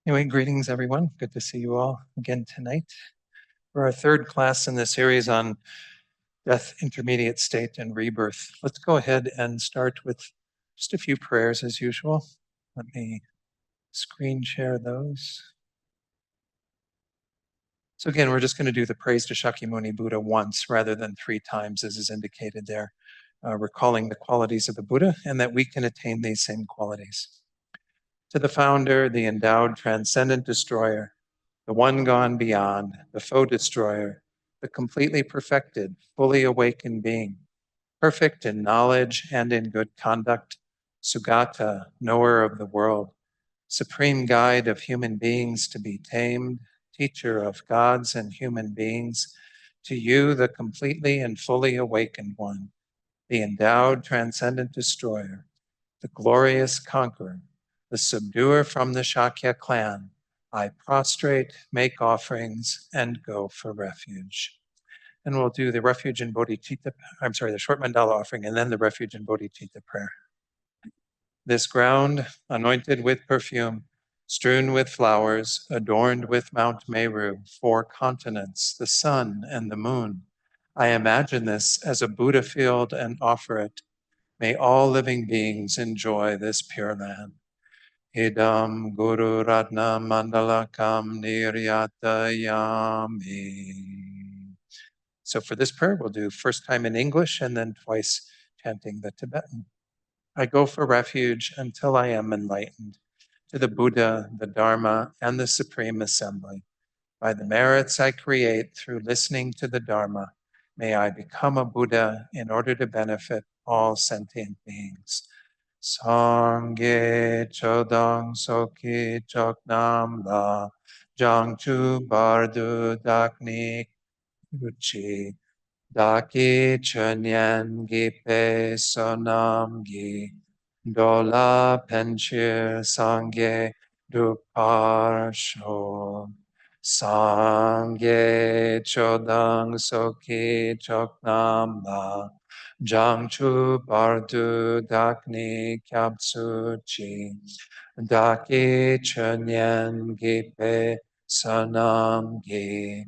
Anyway, greetings everyone. Good to see you all again tonight for our third class in the series on death, intermediate state, and rebirth. Let's go ahead and start with just a few prayers as usual. Let me screen share those. So again, we're just going to do the praise to Shakyamuni Buddha once rather than 3 times as is indicated there, recalling the qualities of the Buddha and that we can attain these same qualities. To the founder, the endowed transcendent destroyer, the one gone beyond, the foe destroyer, the completely perfected, fully awakened being, perfect in knowledge and in good conduct, Sugata, knower of the world, supreme guide of human beings to be tamed, teacher of gods and human beings, to you, the completely and fully awakened one, the endowed transcendent destroyer, the glorious conqueror, the subduer from the Shakya clan, I prostrate, make offerings, and go for refuge. And we'll do the refuge and bodhicitta, the short mandala offering, and then the refuge and bodhicitta prayer. This ground, anointed with perfume, strewn with flowers, adorned with Mount Meru, 4 continents, the sun and the moon. I imagine this as a Buddha field and offer it. May all living beings enjoy this pure land. Idam Guru Ratna Mandalakam Niryatayami. So for this prayer, we'll do first time in English and then twice chanting the Tibetan. I go for refuge until I am enlightened to the Buddha, the Dharma, and the Supreme Assembly. By the merits I create through listening to the Dharma, may I become a Buddha in order to benefit all sentient beings. Sangye chodang soki choknam la jangchu bardu dakni uchi daki chunyan gipe sonam gi dola penchir sangye dupar sho sangye chodang soki choknam la Jangchu bardu dakni kyabsu chi daki chunyan gipe sanam gi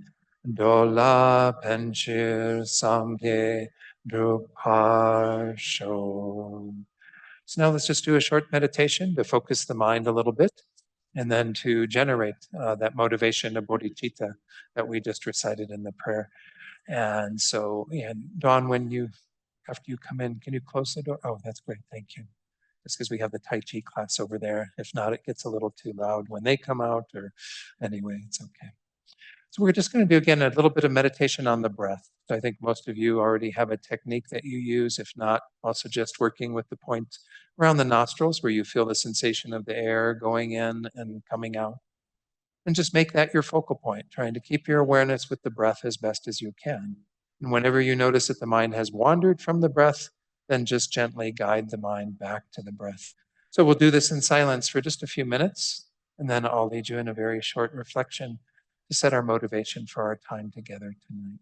dola penchir sangye drupar sho. So now let's just do a short meditation to focus the mind a little bit and then to generate that motivation of bodhicitta that we just recited in the prayer. And so, and Dawn, after you come in, can you close the door? Oh, that's great. Thank you. Just because we have the Tai Chi class over there. If not, it gets a little too loud when they come out, or anyway, it's okay. So we're just going to do again a little bit of meditation on the breath. I think most of you already have a technique that you use. If not, I'll suggest working with the point around the nostrils where you feel the sensation of the air going in and coming out. And just make that your focal point, trying to keep your awareness with the breath as best as you can. And whenever you notice that the mind has wandered from the breath, then just gently guide the mind back to the breath. So we'll do this in silence for just a few minutes, and then I'll lead you in a very short reflection to set our motivation for our time together tonight.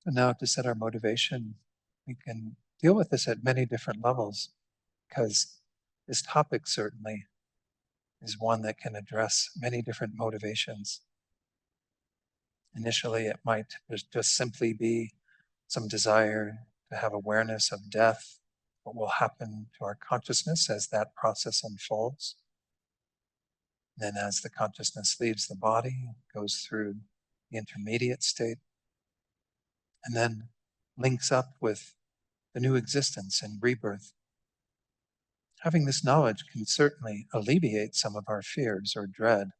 So now to set our motivation, we can deal with this at many different levels because this topic certainly is one that can address many different motivations. Initially, it might just simply be some desire to have awareness of death, what will happen to our consciousness as that process unfolds. Then, as the consciousness leaves the body, goes through the intermediate state, and then links up with the new existence and rebirth. Having this knowledge can certainly alleviate some of our fears or dread,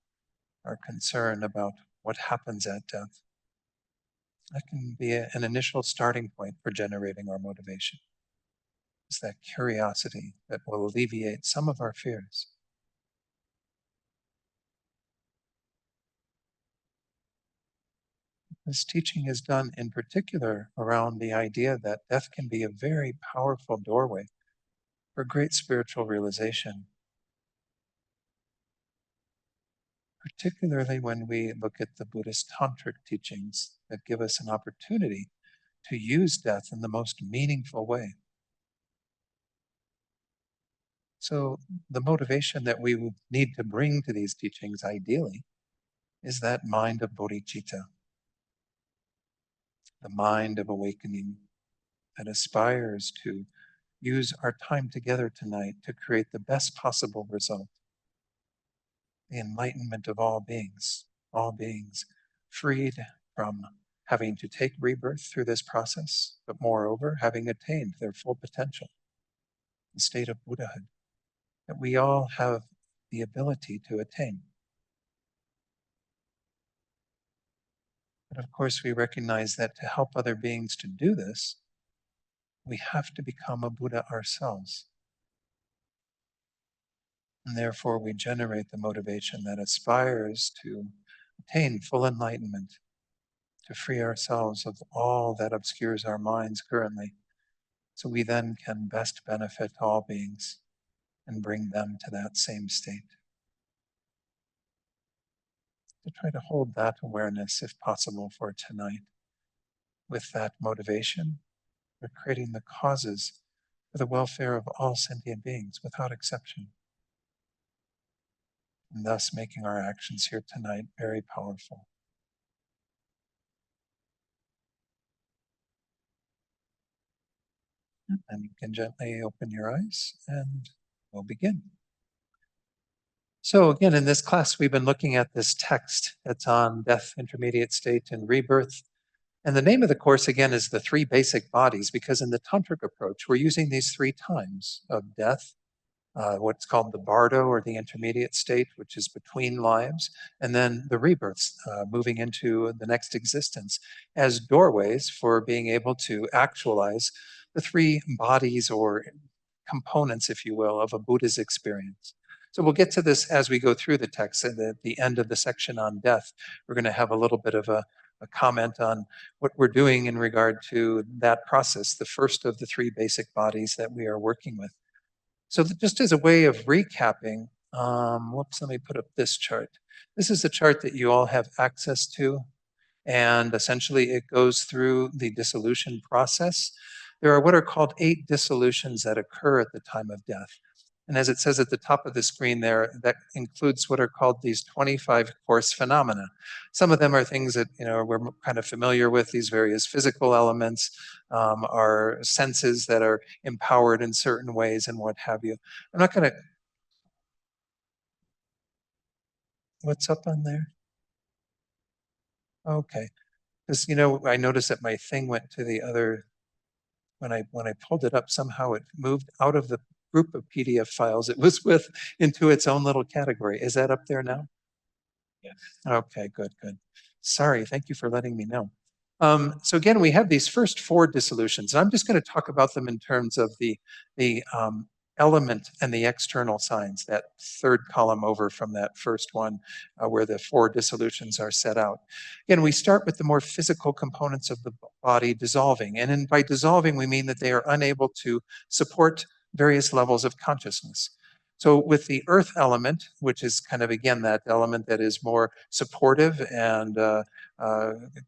our concern about what happens at death. That can be an initial starting point for generating our motivation. It's that curiosity that will alleviate some of our fears. This teaching is done in particular around the idea that death can be a very powerful doorway for great spiritual realization, particularly when we look at the Buddhist tantric teachings that give us an opportunity to use death in the most meaningful way. So, the motivation that we would need to bring to these teachings, ideally, is that mind of bodhicitta, the mind of awakening that aspires to use our time together tonight to create the best possible result, the enlightenment of all beings freed from having to take rebirth through this process, but moreover, having attained their full potential, the state of Buddhahood, that we all have the ability to attain. But of course, we recognize that to help other beings to do this, we have to become a Buddha ourselves. And therefore, we generate the motivation that aspires to attain full enlightenment, to free ourselves of all that obscures our minds currently, so we then can best benefit all beings and bring them to that same state. To try to hold that awareness, if possible, for tonight. With that motivation, we're creating the causes for the welfare of all sentient beings without exception, and thus making our actions here tonight very powerful. And you can gently open your eyes and we'll begin. So again, in this class, we've been looking at this text that's on death, intermediate state, and rebirth. And the name of the course, again, is the three basic bodies, because in the tantric approach, we're using these three times of death, what's called the bardo, or the intermediate state, which is between lives, and then the rebirths, moving into the next existence, as doorways for being able to actualize the three bodies or components, if you will, of a Buddha's experience. So we'll get to this as we go through the text. And at the end of the section on death, we're going to have a little bit of a comment on what we're doing in regard to that process, the first of the three basic bodies that we are working with. So just as a way of recapping, let me put up this chart. This is a chart that you all have access to, and essentially it goes through the dissolution process. There are what are called 8 dissolutions that occur at the time of death. And as it says at the top of the screen there, that includes what are called these 25 course phenomena. Some of them are things that we're kind of familiar with, these various physical elements, our senses that are empowered in certain ways and what have you. I'm not going to, what's up on there? Okay. Because, I noticed that my thing went to the other, when I pulled it up, somehow it moved out of the group of PDF files it was with into its own little category. Is that up there now? Yes. Okay, good, good. Sorry, thank you for letting me know. So again, we have these first 4 dissolutions. And I'm just going to talk about them in terms of the element and the external signs, that third column over from that first one, where the 4 dissolutions are set out. Again, we start with the more physical components of the body dissolving. And by dissolving, we mean that they are unable to support various levels of consciousness. So with the earth element, which is kind of, again, that element that is more supportive and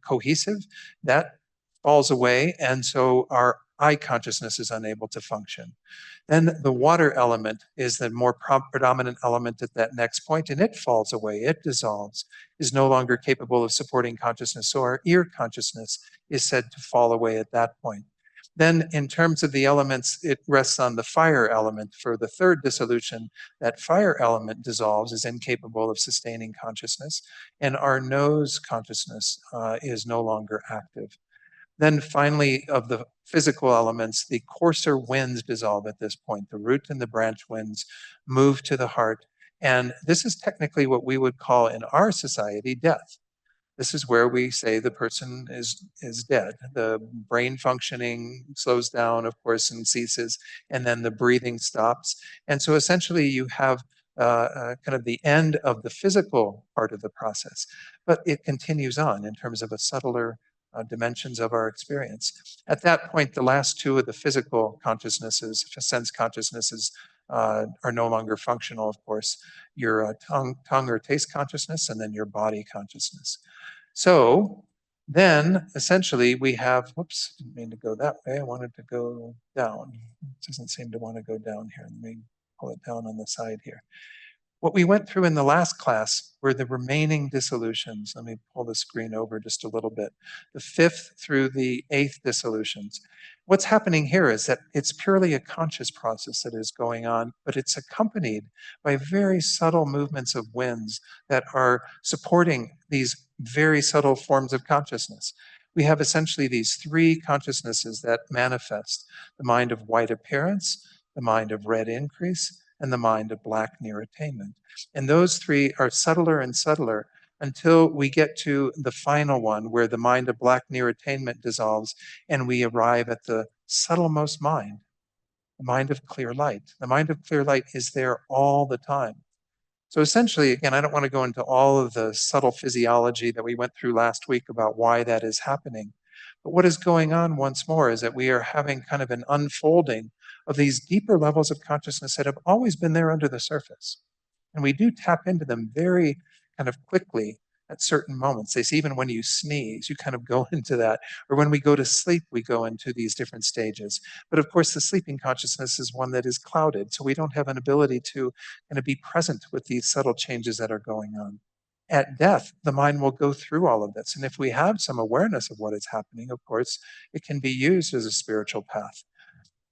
cohesive, that falls away, and so our eye consciousness is unable to function. Then the water element is the more predominant element at that next point, and it falls away, it dissolves, is no longer capable of supporting consciousness. So our ear consciousness is said to fall away at that point. Then, in terms of the elements, it rests on the fire element. For the third dissolution, that fire element dissolves, is incapable of sustaining consciousness, and our nose consciousness is no longer active. Then finally, of the physical elements, the coarser winds dissolve at this point. The root and the branch winds move to the heart. And this is technically what we would call in our society death. This is where we say the person is dead. The brain functioning slows down, of course, and ceases, and then the breathing stops. And so essentially you have kind of the end of the physical part of the process, but it continues on in terms of a subtler dimensions of our experience. At that point, the last two of the physical consciousnesses, sense consciousnesses, are no longer functional, of course. Your tongue or taste consciousness, and then your body consciousness. So then essentially we have, whoops, didn't mean to go that way. I wanted to go down. It doesn't seem to want to go down here. Let me pull it down on the side here. What we went through in the last class were the remaining dissolutions. Let me pull the screen over just a little bit. The fifth through the eighth dissolutions. What's happening here is that it's purely a conscious process that is going on, but it's accompanied by very subtle movements of winds that are supporting these very subtle forms of consciousness. We have essentially these three consciousnesses that manifest: the mind of white appearance, the mind of red increase, and the mind of black near attainment. And those three are subtler and subtler until we get to the final one, where the mind of black near attainment dissolves and we arrive at the subtlemost mind, the mind of clear light. The mind of clear light is there all the time. So essentially, again, I don't want to go into all of the subtle physiology that we went through last week about why that is happening. But what is going on once more is that we are having kind of an unfolding of these deeper levels of consciousness that have always been there under the surface. And we do tap into them very kind of quickly at certain moments. They say even when you sneeze, you kind of go into that. Or when we go to sleep, we go into these different stages. But of course, the sleeping consciousness is one that is clouded. So we don't have an ability to kind of be present with these subtle changes that are going on. At death, the mind will go through all of this. And if we have some awareness of what is happening, of course, it can be used as a spiritual path.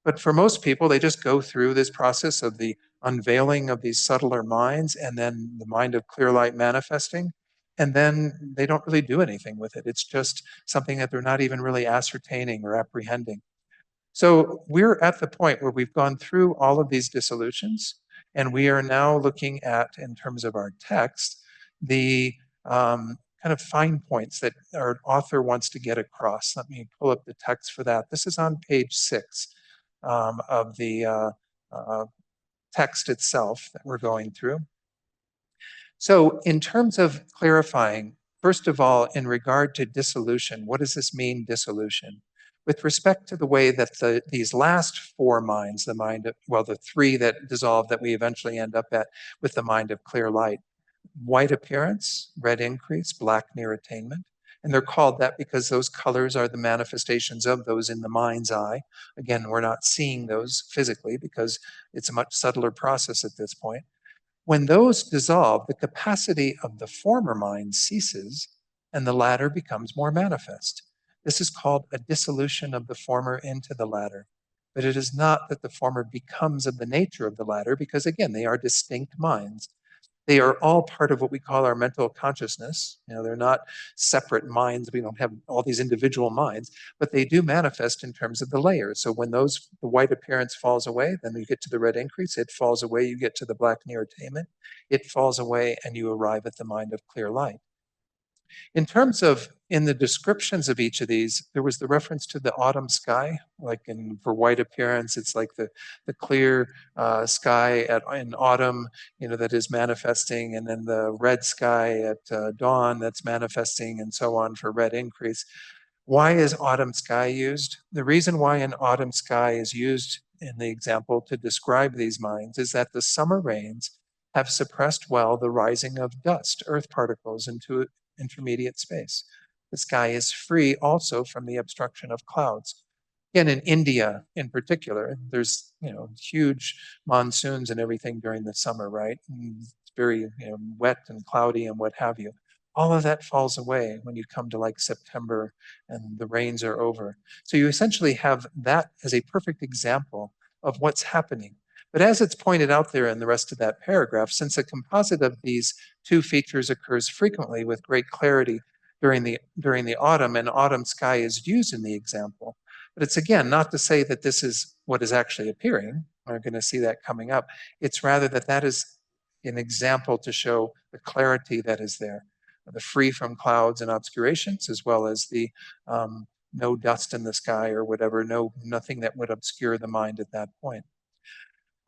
But for most people, they just go through this process of the unveiling of these subtler minds and then the mind of clear light manifesting. And then they don't really do anything with it. It's just something that they're not even really ascertaining or apprehending. So we're at the point where we've gone through all of these dissolutions, and we are now looking at, in terms of our text, the kind of fine points that our author wants to get across. Let me pull up the text for that. This is on page 6 of the uh, text itself that we're going through. So in terms of clarifying, first of all, in regard to dissolution, what does this mean, dissolution? With respect to the way that these last four minds, the mind of, well, the three that dissolve that we eventually end up at with the mind of clear light, white appearance, red increase, black near attainment. And they're called that because those colors are the manifestations of those in the mind's eye. Again, we're not seeing those physically because it's a much subtler process at this point. When those dissolve, the capacity of the former mind ceases and the latter becomes more manifest. This is called a dissolution of the former into the latter. But it is not that the former becomes of the nature of the latter, because again, they are distinct minds. They are all part of what we call our mental consciousness. You know, they're not separate minds. We don't have all these individual minds, but they do manifest in terms of the layers. So when the white appearance falls away, then you get to the red increase. It falls away, you get to the black near attainment. It falls away, and you arrive at the mind of clear light. In terms of in the descriptions of each of these, there was the reference to the autumn sky, like for white appearance, it's like the clear sky in autumn, you know, that is manifesting, and then the red sky at dawn that's manifesting, and so on for red increase. Why is autumn sky used? The reason why an autumn sky is used in the example to describe these minds is that the summer rains have suppressed well the rising of dust, earth particles, into intermediate space. The sky is free also from the obstruction of clouds. Again, in India in particular, there's huge monsoons and everything during the summer, right? And it's very wet and cloudy and what have you. All of that falls away when you come to like September and the rains are over. So you essentially have that as a perfect example of what's happening. But as it's pointed out there in the rest of that paragraph, since a composite of these two features occurs frequently with great clarity during the autumn, and autumn sky is used in the example. But it's again not to say that this is what is actually appearing. We're going to see that coming up. It's rather that that is an example to show the clarity that is there, the free from clouds and obscurations, as well as the no dust in the sky or whatever, nothing that would obscure the mind at that point.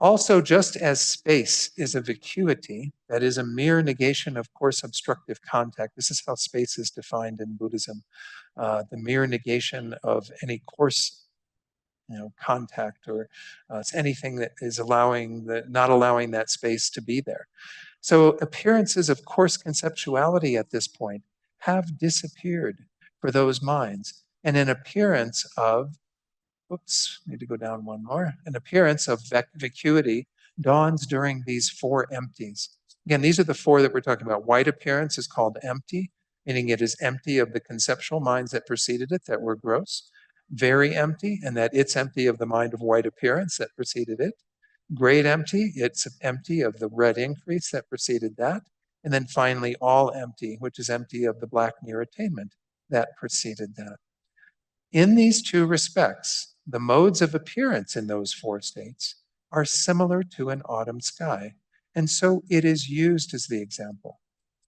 Also, just as space is a vacuity, that is a mere negation of coarse obstructive contact. This is how space is defined in Buddhism, the mere negation of any coarse contact or anything that is not allowing that space to be there. So appearances of coarse conceptuality at this point have disappeared for those minds. And an appearance of need to go down one more. An appearance of vacuity dawns during these four empties. Again, these are the four that we're talking about. White appearance is called empty, meaning it is empty of the conceptual minds that preceded it that were gross. Very empty, and that it's empty of the mind of white appearance that preceded it. Great empty, it's empty of the red increase that preceded that. And then finally, all empty, which is empty of the black near attainment that preceded that. In these two respects, the modes of appearance in those four states are similar to an autumn sky, and so it is used as the example.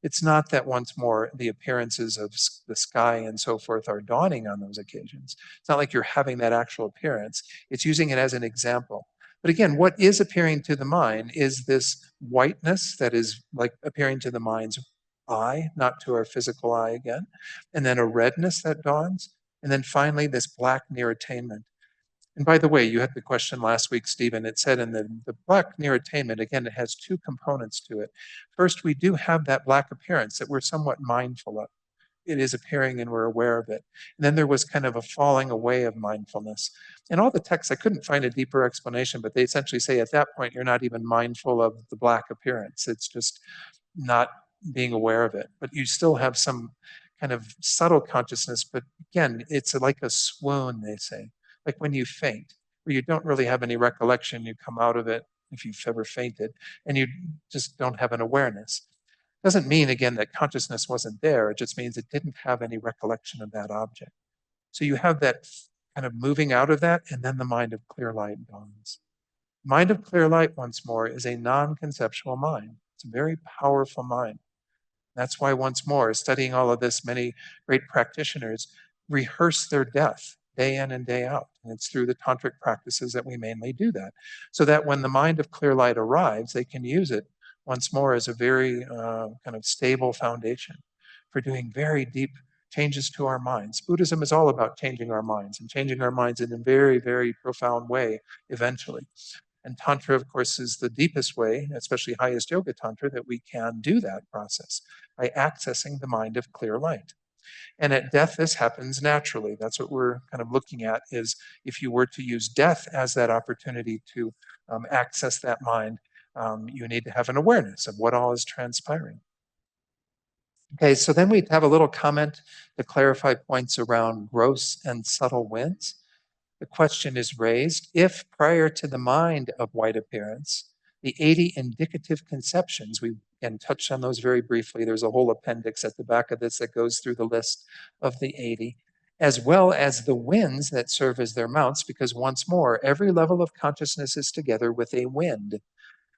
It's not that once more the appearances of the sky and so forth are dawning on those occasions. It's not like you're having that actual appearance. It's using it as an example. But again, what is appearing to the mind is this whiteness that is like appearing to the mind's eye, not to our physical eye again, and then a redness that dawns, and then finally, this black near attainment. And by the way, you had the question last week, Stephen. It said in the black near attainment, again, it has two components to it. First, we do have that black appearance that we're somewhat mindful of. It is appearing and we're aware of it. And then there was kind of a falling away of mindfulness. In all the texts, I couldn't find a deeper explanation, but they essentially say at that point, you're not even mindful of the black appearance. It's just not being aware of it. But you still have some kind of subtle consciousness. But again, it's like a swoon, they say, like when you faint, where you don't really have any recollection. You come out of it, if you've ever fainted, and you just don't have an awareness. Doesn't mean, again, that consciousness wasn't there. It just means it didn't have any recollection of that object. So you have that kind of moving out of that, and then the mind of clear light dawns. Mind of clear light, once more, is a non-conceptual mind. It's a very powerful mind. That's why, once more, studying all of this, many great practitioners rehearse their death day in and day out. And it's through the tantric practices that we mainly do that. So that when the mind of clear light arrives, they can use it once more as a very kind of stable foundation for doing very deep changes to our minds. Buddhism is all about changing our minds and changing our minds in a very, very profound way eventually. And Tantra, of course, is the deepest way, especially Highest Yoga Tantra, that we can do that process by accessing the mind of clear light. And at death, this happens naturally. That's what we're kind of looking at is if you were to use death as that opportunity to access that mind, you need to have an awareness of what all is transpiring. Okay, so then we have a little comment to clarify points around gross and subtle winds. The question is raised, if prior to the mind of white appearance, the 80 indicative conceptions, we can touch on those very briefly. There's a whole appendix at the back of this that goes through the list of the 80, as well as the winds that serve as their mounts, because once more, every level of consciousness is together with a wind.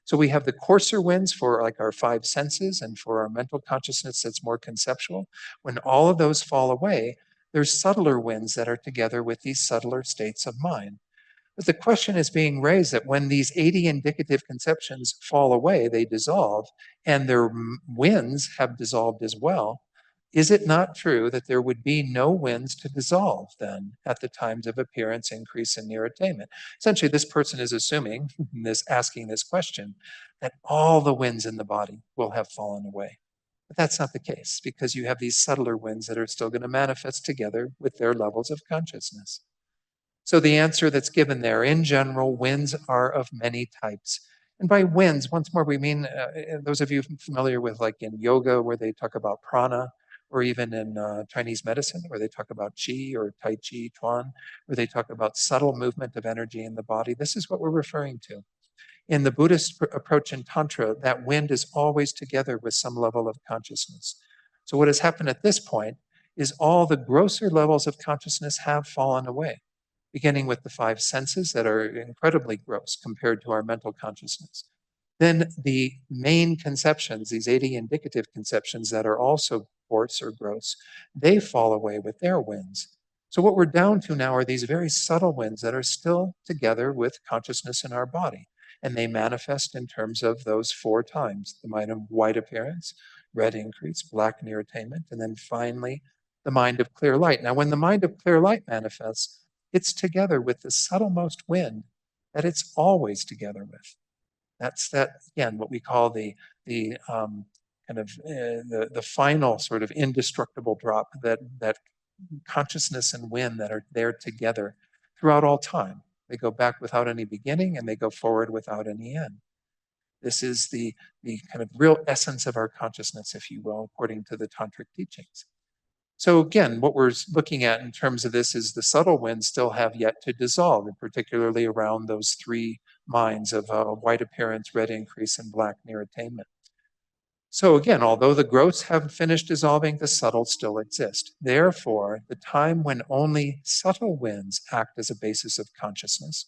So we have the coarser winds for like our five senses and for our mental consciousness that's more conceptual. When all of those fall away, there's subtler winds that are together with these subtler states of mind. But the question is being raised that when these 80 indicative conceptions fall away, they dissolve, and their winds have dissolved as well. Is it not true that there would be no winds to dissolve then at the times of appearance, increase, and near attainment? Essentially, this person is assuming, asking this question, that all the winds in the body will have fallen away. But that's not the case because you have these subtler winds that are still going to manifest together with their levels of consciousness. So the answer that's given there, in general, winds are of many types. And by winds, once more, we mean those of you familiar with like in yoga where they talk about prana, or even in Chinese medicine where they talk about qi or tai chi chuan, where they talk about subtle movement of energy in the body. This is what we're referring to. In the Buddhist approach in Tantra, that wind is always together with some level of consciousness. So, what has happened at this point is all the grosser levels of consciousness have fallen away, beginning with the five senses that are incredibly gross compared to our mental consciousness. Then the main conceptions, these 80 indicative conceptions that are also coarse or gross, they fall away with their winds. So, what we're down to now are these very subtle winds that are still together with consciousness in our body. And they manifest in terms of those four times: the mind of white appearance, red increase, black near attainment, and then finally the mind of clear light. Now, when the mind of clear light manifests, it's together with the subtlemost wind that it's always together with. That's that again, what we call the kind of the final sort of indestructible drop, that consciousness and wind that are there together throughout all time. They go back without any beginning and they go forward without any end. This is the kind of real essence of our consciousness, if you will, according to the tantric teachings. So again, what we're looking at in terms of this is the subtle winds still have yet to dissolve, and particularly around those three minds of white appearance, red increase, and black near attainment. So again, although the gross have finished dissolving, the subtle still exist. Therefore, the time when only subtle winds act as a basis of consciousness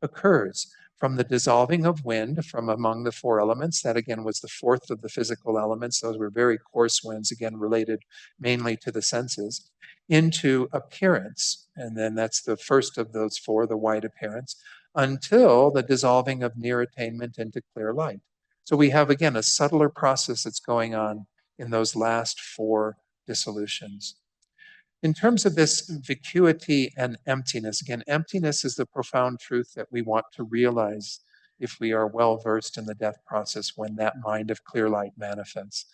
occurs from the dissolving of wind from among the four elements. That again was the fourth of the physical elements. Those were very coarse winds, again related mainly to the senses, into appearance. And then that's the first of those four, the white appearance, until the dissolving of near attainment into clear light. So we have, again, a subtler process that's going on in those last four dissolutions. In terms of this vacuity and emptiness, again, emptiness is the profound truth that we want to realize if we are well versed in the death process when that mind of clear light manifests.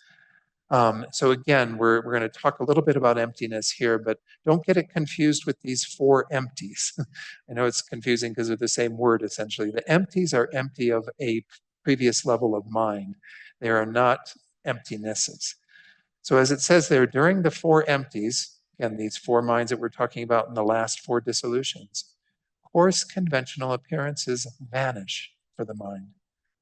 So again, we're going to talk a little bit about emptiness here, but don't get it confused with these four empties. I know it's confusing because they're the same word essentially. The empties are empty of a previous level of mind. They are not emptinesses. So as it says there, during the four empties, again, these four minds that we're talking about in the last four dissolutions, coarse conventional appearances vanish for the mind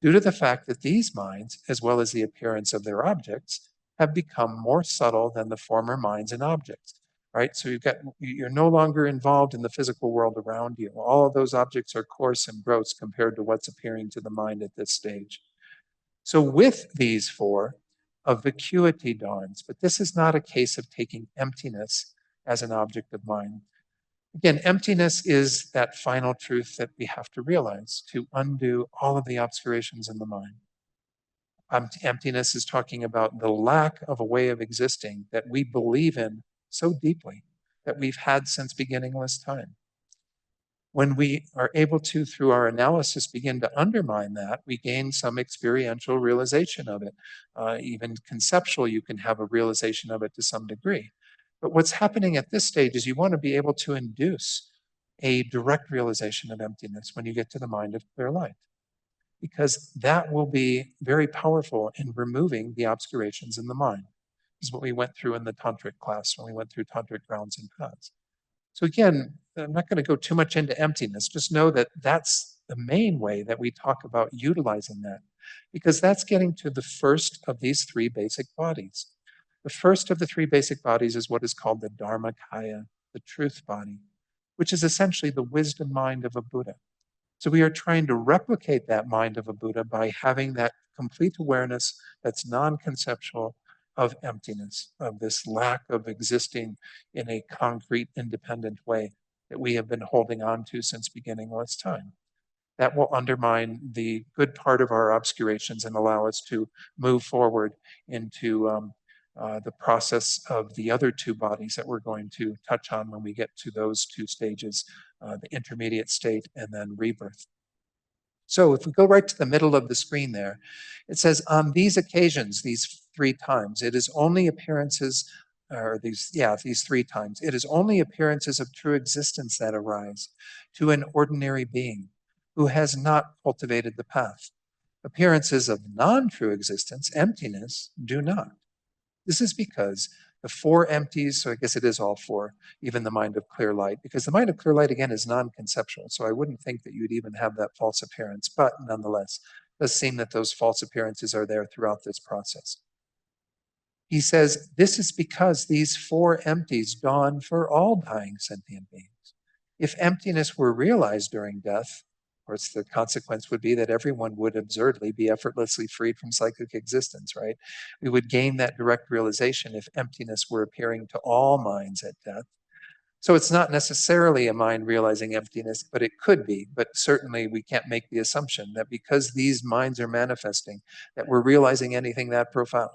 due to the fact that these minds, as well as the appearance of their objects, have become more subtle than the former minds and objects. Right? So you're no longer involved in the physical world around you. All of those objects are coarse and gross compared to what's appearing to the mind at this stage. So with these four, a vacuity dawns, but this is not a case of taking emptiness as an object of mind. Again, emptiness is that final truth that we have to realize to undo all of the obscurations in the mind. Emptiness is talking about the lack of a way of existing that we believe in so deeply, that we've had since beginningless time. When we are able to, through our analysis, begin to undermine that, we gain some experiential realization of it. Even conceptual, you can have a realization of it to some degree. But what's happening at this stage is you want to be able to induce a direct realization of emptiness when you get to the mind of clear light, because that will be very powerful in removing the obscurations in the mind. This is what we went through in the tantric class when we went through tantric grounds and paths. So again, I'm not going to go too much into emptiness. Just know that that's the main way that we talk about utilizing that, because that's getting to the first of these three basic bodies. The first of the three basic bodies is what is called the dharmakaya, the truth body, which is essentially the wisdom mind of a Buddha. So we are trying to replicate that mind of a Buddha by having that complete awareness that's non-conceptual of emptiness, of this lack of existing in a concrete, independent way that we have been holding on to since beginningless time. That will undermine the good part of our obscurations and allow us to move forward into the process of the other two bodies that we're going to touch on when we get to those two stages, the intermediate state and then rebirth. So if we go right to the middle of the screen there, it says, on these occasions, these three times, it is only appearances, or these three times, it is only appearances of true existence that arise to an ordinary being who has not cultivated the path. Appearances of non-true existence, emptiness, do not. This is because the four empties, so I guess it is all four, even the mind of clear light, because the mind of clear light, again, is non conceptual. So I wouldn't think that you'd even have that false appearance. But nonetheless, it does seem that those false appearances are there throughout this process. He says, this is because these four empties dawn for all dying sentient beings. If emptiness were realized during death, of course, the consequence would be that everyone would absurdly be effortlessly freed from psychic existence, right? We would gain that direct realization if emptiness were appearing to all minds at death. So it's not necessarily a mind realizing emptiness, but it could be. But certainly we can't make the assumption that because these minds are manifesting, that we're realizing anything that profound.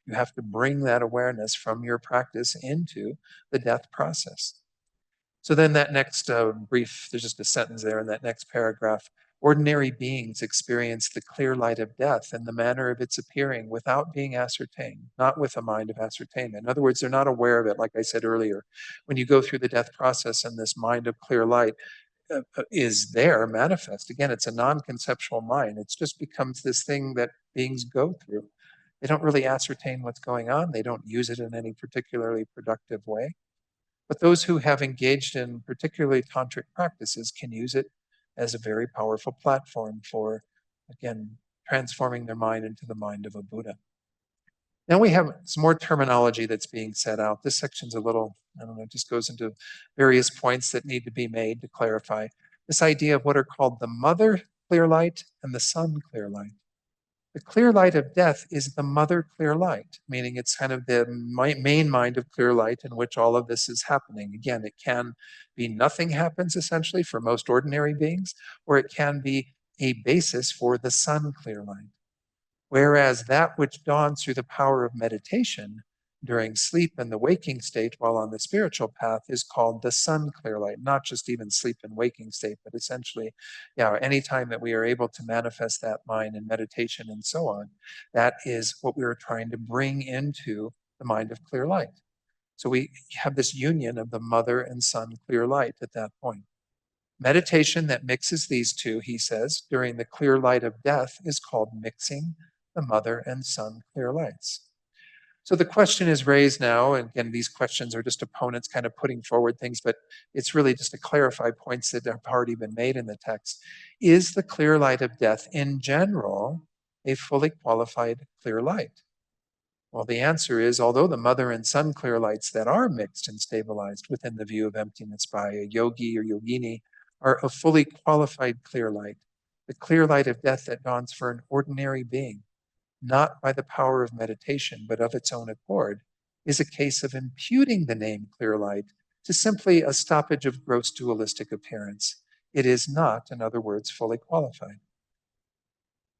You have to bring that awareness from your practice into the death process. So then that next there's just a sentence there in that next paragraph. Ordinary beings experience the clear light of death and the manner of its appearing without being ascertained, not with a mind of ascertainment. In other words, they're not aware of it, like I said earlier. When you go through the death process and this mind of clear light is there, manifest, again, it's a non conceptual mind. It just becomes this thing that beings go through. They don't really ascertain what's going on, they don't use it in any particularly productive way. But those who have engaged in particularly tantric practices can use it as a very powerful platform for, again, transforming their mind into the mind of a Buddha. Now we have some more terminology that's being set out. This section's a little, I don't know, it just goes into various points that need to be made to clarify this idea of what are called the mother clear light and the sun clear light. The clear light of death is the mother clear light, meaning it's kind of the main mind of clear light in which all of this is happening. Again, it can be nothing happens essentially for most ordinary beings, or it can be a basis for the sun clear light. Whereas that which dawns through the power of meditation during sleep and the waking state while on the spiritual path is called the sun clear light, not just even sleep and waking state, but essentially, anytime that we are able to manifest that mind in meditation and so on, that is what we are trying to bring into the mind of clear light. So we have this union of the mother and sun clear light at that point. Meditation that mixes these two, he says, during the clear light of death is called mixing the mother and sun clear lights. So the question is raised now, and again, these questions are just opponents kind of putting forward things, but it's really just to clarify points that have already been made in the text. Is the clear light of death in general a fully qualified clear light? Well, the answer is, although the mother and sun clear lights that are mixed and stabilized within the view of emptiness by a yogi or yogini are a fully qualified clear light, the clear light of death that dawns for an ordinary being, not by the power of meditation, but of its own accord, is a case of imputing the name clear light to simply a stoppage of gross dualistic appearance. It is not, in other words, fully qualified.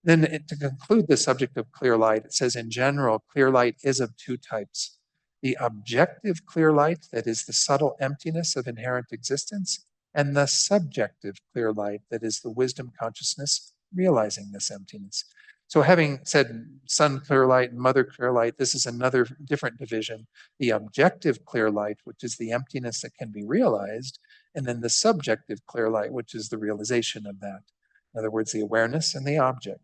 Then to conclude the subject of clear light, it says in general, clear light is of two types. The objective clear light, that is the subtle emptiness of inherent existence, and the subjective clear light, that is the wisdom consciousness realizing this emptiness. So having said sun clear light and mother clear light, this is another different division. The objective clear light, which is the emptiness that can be realized, and then the subjective clear light, which is the realization of that. In other words, the awareness and the object.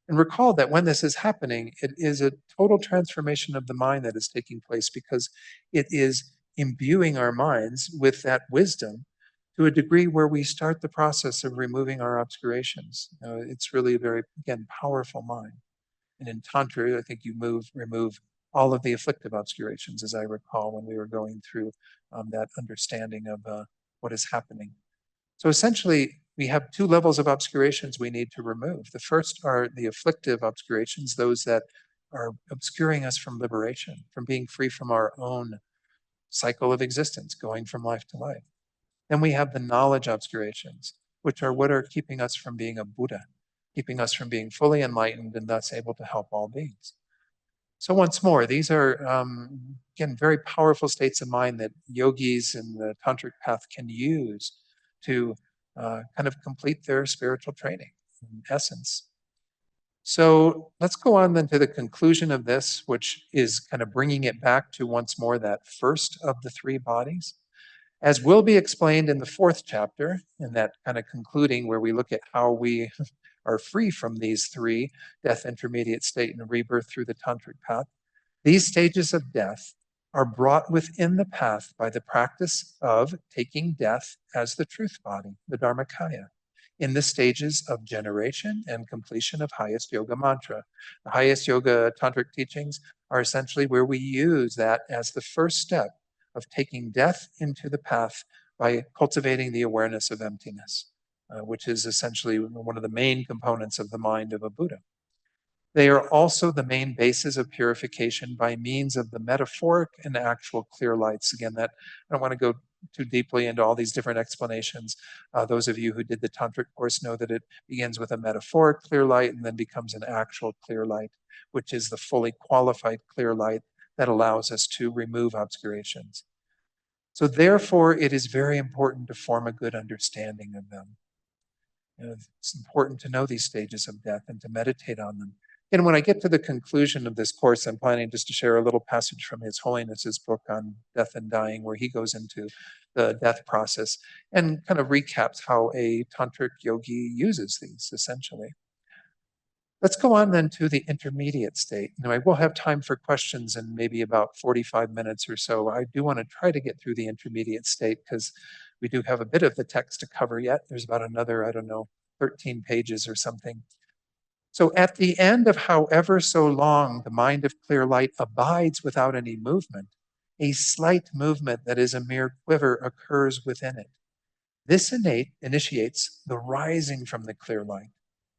And recall that when this is happening, it is a total transformation of the mind that is taking place because it is imbuing our minds with that wisdom to a degree where we start the process of removing our obscurations. It's really a very, again, powerful mind. And in Tantra, I think you remove all of the afflictive obscurations, as I recall when we were going through that understanding of what is happening. So essentially, we have two levels of obscurations we need to remove. The first are the afflictive obscurations, those that are obscuring us from liberation, from being free from our own cycle of existence, going from life to life. Then we have the knowledge obscurations, which are what are keeping us from being a Buddha, keeping us from being fully enlightened and thus able to help all beings. So once more, these are, again, very powerful states of mind that yogis in the tantric path can use to kind of complete their spiritual training. in essence. So let's go on then to the conclusion of this, which is kind of bringing it back to once more that first of the three bodies. As will be explained in the fourth chapter, in that kind of concluding where we look at how we are free from these three: death, intermediate state, and rebirth through the tantric path. These stages of death are brought within the path by the practice of taking death as the truth body, the dharmakaya, in the stages of generation and completion of highest yoga mantra. The highest yoga tantric teachings are essentially where we use that as the first step of taking death into the path by cultivating the awareness of emptiness, which is essentially one of the main components of the mind of a Buddha. They are also the main bases of purification by means of the metaphoric and actual clear lights. Again, that I don't want to go too deeply into all these different explanations. Those of you who did the tantric course know that it begins with a metaphoric clear light and then becomes an actual clear light, which is the fully qualified clear light that allows us to remove obscurations. So therefore, it is very important to form a good understanding of them. It's important to know these stages of death and to meditate on them. And when I get to the conclusion of this course, I'm planning just to share a little passage from His Holiness's book on death and dying, where he goes into the death process and kind of recaps how a tantric yogi uses these essentially. Let's go on then to the intermediate state. Now, I will have time for questions in maybe about 45 minutes or so. I do want to try to get through the intermediate state because we do have a bit of the text to cover yet. There's about another, 13 pages or something. So at the end of however so long the mind of clear light abides without any movement, a slight movement that is a mere quiver occurs within it. This initiates the rising from the clear light.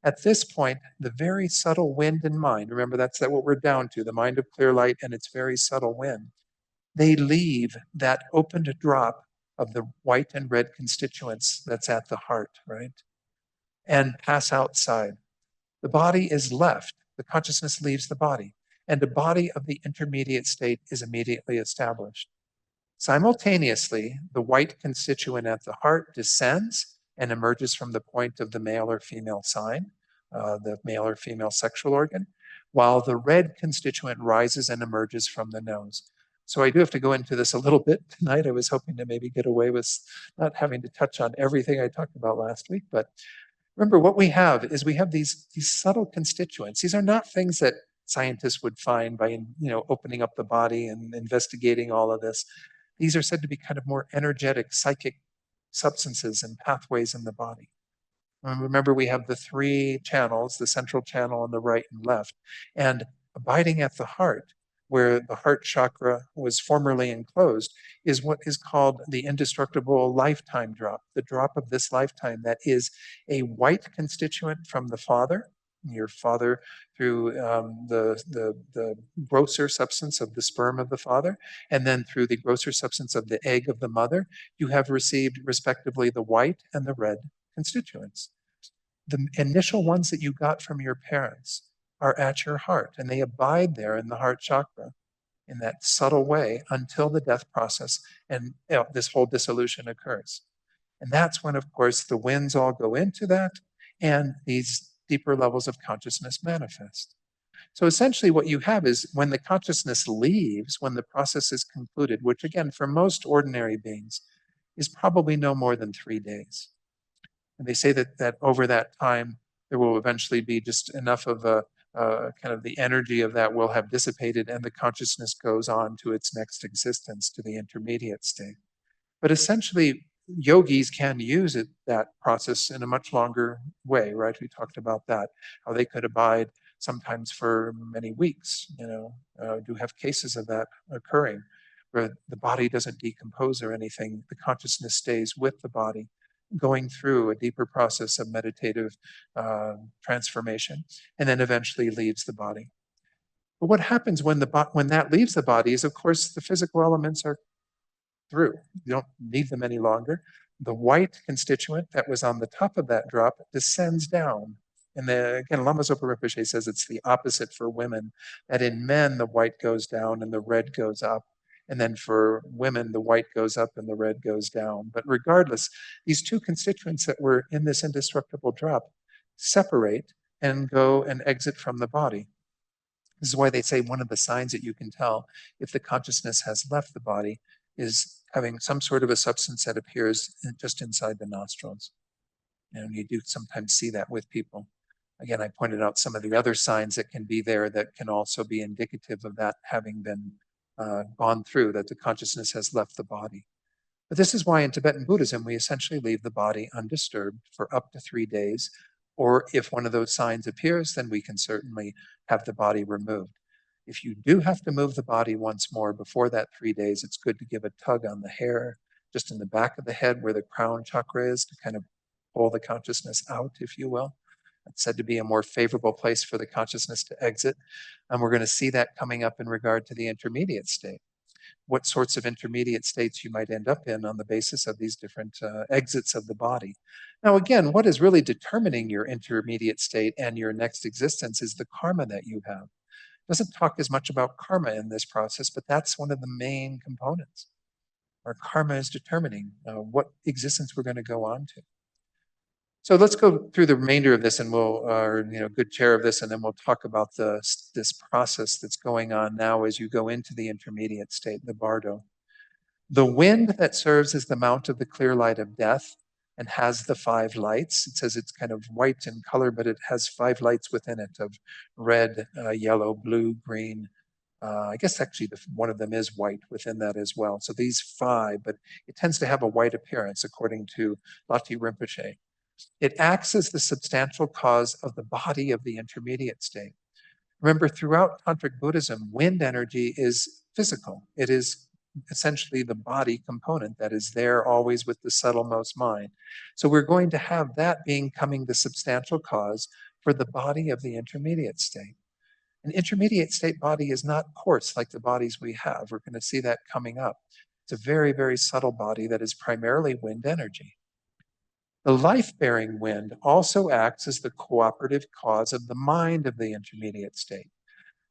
At this point, the very subtle wind and mind, remember that's what we're down to, the mind of clear light and its very subtle wind, they leave that opened drop of the white and red constituents that's at the heart, right? And pass outside. The body is left, the consciousness leaves the body, and a body of the intermediate state is immediately established. Simultaneously, the white constituent at the heart descends and emerges from the point of the male or female sign, the male or female sexual organ, while the red constituent rises and emerges from the nose. So I do have to go into this a little bit tonight. I was hoping to maybe get away with not having to touch on everything I talked about last week, but remember what we have is we have these subtle constituents. These are not things that scientists would find by opening up the body and investigating all of this. These are said to be kind of more energetic, psychic substances and pathways in the body. And remember, we have the three channels, the central channel on the right and left, and abiding at the heart, where the heart chakra was formerly enclosed, is what is called the indestructible lifetime drop, the drop of this lifetime that is a white constituent from the father, your father through the grosser substance of the sperm of the father, and then through the grosser substance of the egg of the mother, you have received respectively the white and the red constituents. The initial ones that you got from your parents are at your heart, and they abide there in the heart chakra in that subtle way until the death process and this whole dissolution occurs. And that's when, of course, the winds all go into that and these deeper levels of consciousness manifest. So essentially, what you have is when the consciousness leaves, when the process is concluded, which again, for most ordinary beings, is probably no more than 3 days. And they say that over that time, there will eventually be just enough of a kind of the energy of that will have dissipated, and the consciousness goes on to its next existence, to the intermediate state. But essentially, yogis can use that process in a much longer way, right? We talked about that, how they could abide sometimes for many weeks, do have cases of that occurring, where the body doesn't decompose or anything, the consciousness stays with the body, going through a deeper process of meditative transformation, and then eventually leaves the body. But what happens when that leaves the body is, of course, the physical elements are through. You don't need them any longer. The white constituent that was on the top of that drop descends down. And again, Lama Zopa Rinpoche says it's the opposite for women, that in men, the white goes down and the red goes up. And then for women, the white goes up and the red goes down. But regardless, these two constituents that were in this indestructible drop separate and go and exit from the body. This is why they say one of the signs that you can tell if the consciousness has left the body is having some sort of a substance that appears just inside the nostrils. And you do sometimes see that with people. Again, I pointed out some of the other signs that can be there that can also be indicative of that having been gone through, that the consciousness has left the body. But this is why in Tibetan Buddhism, we essentially leave the body undisturbed for up to 3 days. Or if one of those signs appears, then we can certainly have the body removed. If you do have to move the body once more before that 3 days, it's good to give a tug on the hair, just in the back of the head where the crown chakra is, to kind of pull the consciousness out, if you will. It's said to be a more favorable place for the consciousness to exit. And we're going to see that coming up in regard to the intermediate state. What sorts of intermediate states you might end up in on the basis of these different exits of the body. Now, again, what is really determining your intermediate state and your next existence is the karma that you have. It doesn't talk as much about karma in this process, but that's one of the main components. Our karma is determining what existence we're going to go on to. So let's go through the remainder of this, and we'll, good share of this, and then we'll talk about this process that's going on now as you go into the intermediate state, the bardo. The wind that serves as the mount of the clear light of death and has the 5 lights. It says it's kind of white in color, but it has 5 lights within it of red, yellow, blue, green. I guess actually one of them is white within that as well. So these 5, but it tends to have a white appearance according to Lati Rinpoche. It acts as the substantial cause of the body of the intermediate state. Remember, throughout Tantric Buddhism, wind energy is physical. It is essentially the body component that is there always with the subtlemost mind. So we're going to have that becoming the substantial cause for the body of the intermediate state. An intermediate state body is not coarse like the bodies we have. We're going to see that coming up. It's a very, very subtle body that is primarily wind energy. The life-bearing wind also acts as the cooperative cause of the mind of the intermediate state.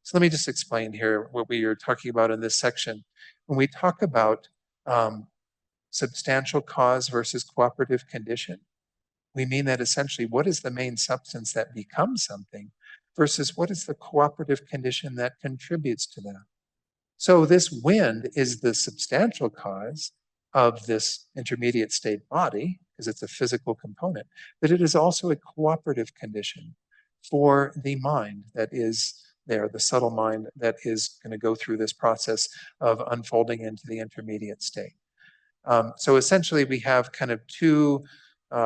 So let me just explain here what we are talking about in this section. When we talk about substantial cause versus cooperative condition, we mean that essentially what is the main substance that becomes something versus what is the cooperative condition that contributes to that. So this wind is the substantial cause of this intermediate state body, because it's a physical component, but it is also a cooperative condition for the mind that is there, the subtle mind that is going to go through this process of unfolding into the intermediate state. So essentially we have kind of 2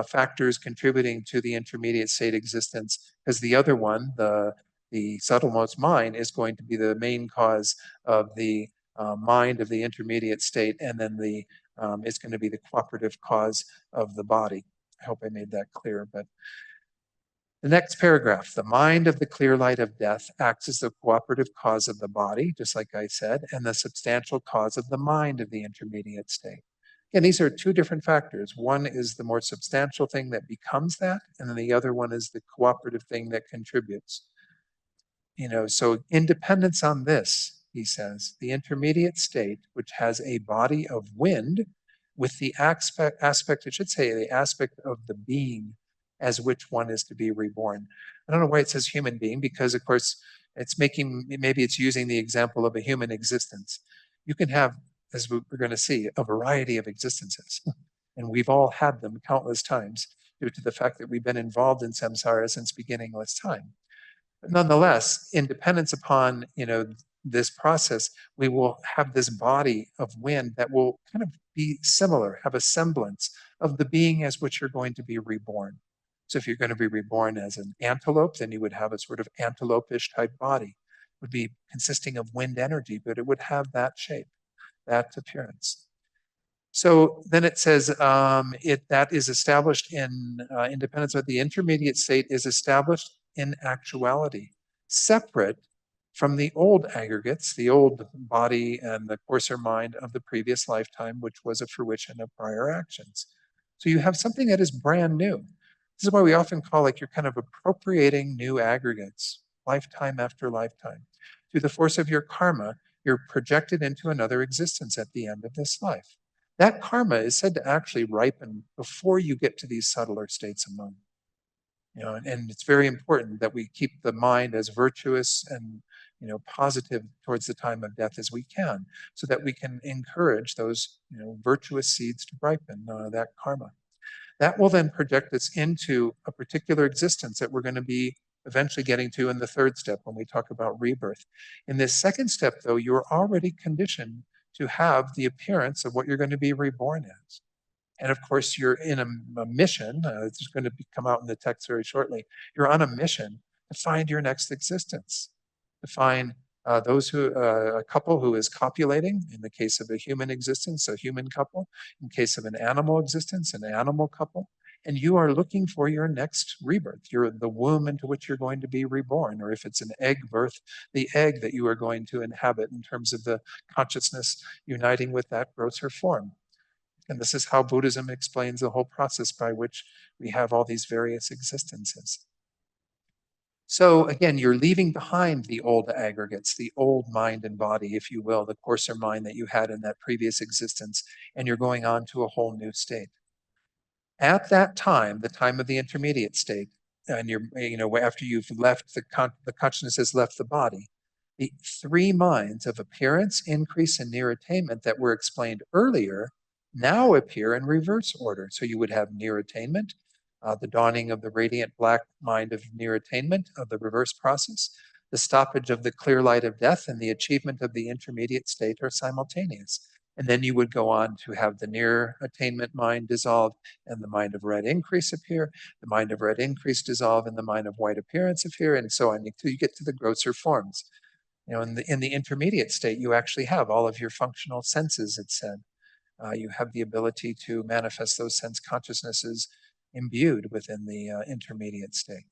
factors contributing to the intermediate state existence, because the other one, the subtlemost mind, is going to be the main cause of the mind of the intermediate state, and then it's going to be the cooperative cause of the body. I hope I made that clear. But the next paragraph, the mind of the clear light of death acts as the cooperative cause of the body, just like I said, and the substantial cause of the mind of the intermediate state. Again, these are 2 different factors. One is the more substantial thing that becomes that, and then the other one is the cooperative thing that contributes. So independence on this, he says, the intermediate state, which has a body of wind with the aspect, it should say the aspect of the being as which one is to be reborn. I don't know why it says human being, because of course maybe it's using the example of a human existence. You can have, as we're going to see, a variety of existences. And we've all had them countless times due to the fact that we've been involved in samsara since beginningless time. But nonetheless, in dependence upon this process, we will have this body of wind that will kind of be similar, have a semblance of the being as which you're going to be reborn. So if you're going to be reborn as an antelope, then you would have a sort of antelope-ish type body. It would be consisting of wind energy, but it would have that shape, that appearance. So then it says that is established in independence, but the intermediate state is established in actuality, separate from the old aggregates, the old body and the coarser mind of the previous lifetime, which was a fruition of prior actions. So you have something that is brand new. This is why we often call you're kind of appropriating new aggregates, lifetime after lifetime. Through the force of your karma, you're projected into another existence at the end of this life. That karma is said to actually ripen before you get to these subtler states of mind. And it's very important that we keep the mind as virtuous and positive towards the time of death as we can, so that we can encourage those virtuous seeds to ripen that karma. That will then project us into a particular existence that we're going to be eventually getting to in the third step when we talk about rebirth. In this second step, though, you're already conditioned to have the appearance of what you're going to be reborn as. And of course, you're in a mission. It's going to come out in the text very shortly. You're on a mission to find your next existence, to find a couple who is copulating, in the case of a human existence, a human couple, in case of an animal existence, an animal couple. And you are looking for your next rebirth. You're the womb into which you're going to be reborn, or if it's an egg birth, the egg that you are going to inhabit in terms of the consciousness uniting with that grosser form. And this is how Buddhism explains the whole process by which we have all these various existences. So again, you're leaving behind the old aggregates, the old mind and body, if you will, the coarser mind that you had in that previous existence, and you're going on to a whole new state. At that time, the time of the intermediate state, and after you've left the consciousness has left the body, the three minds of appearance, increase, and near attainment that were explained earlier now appear in reverse order. So you would have near attainment, the dawning of the radiant black mind of near attainment of the reverse process, the stoppage of the clear light of death, and the achievement of the intermediate state are simultaneous. And then you would go on to have the near attainment mind dissolve and the mind of red increase appear, the mind of red increase dissolve and the mind of white appearance appear, and so on until you get to the grosser forms. In the intermediate state, you actually have all of your functional senses, it said. You have the ability to manifest those sense consciousnesses imbued within the intermediate state.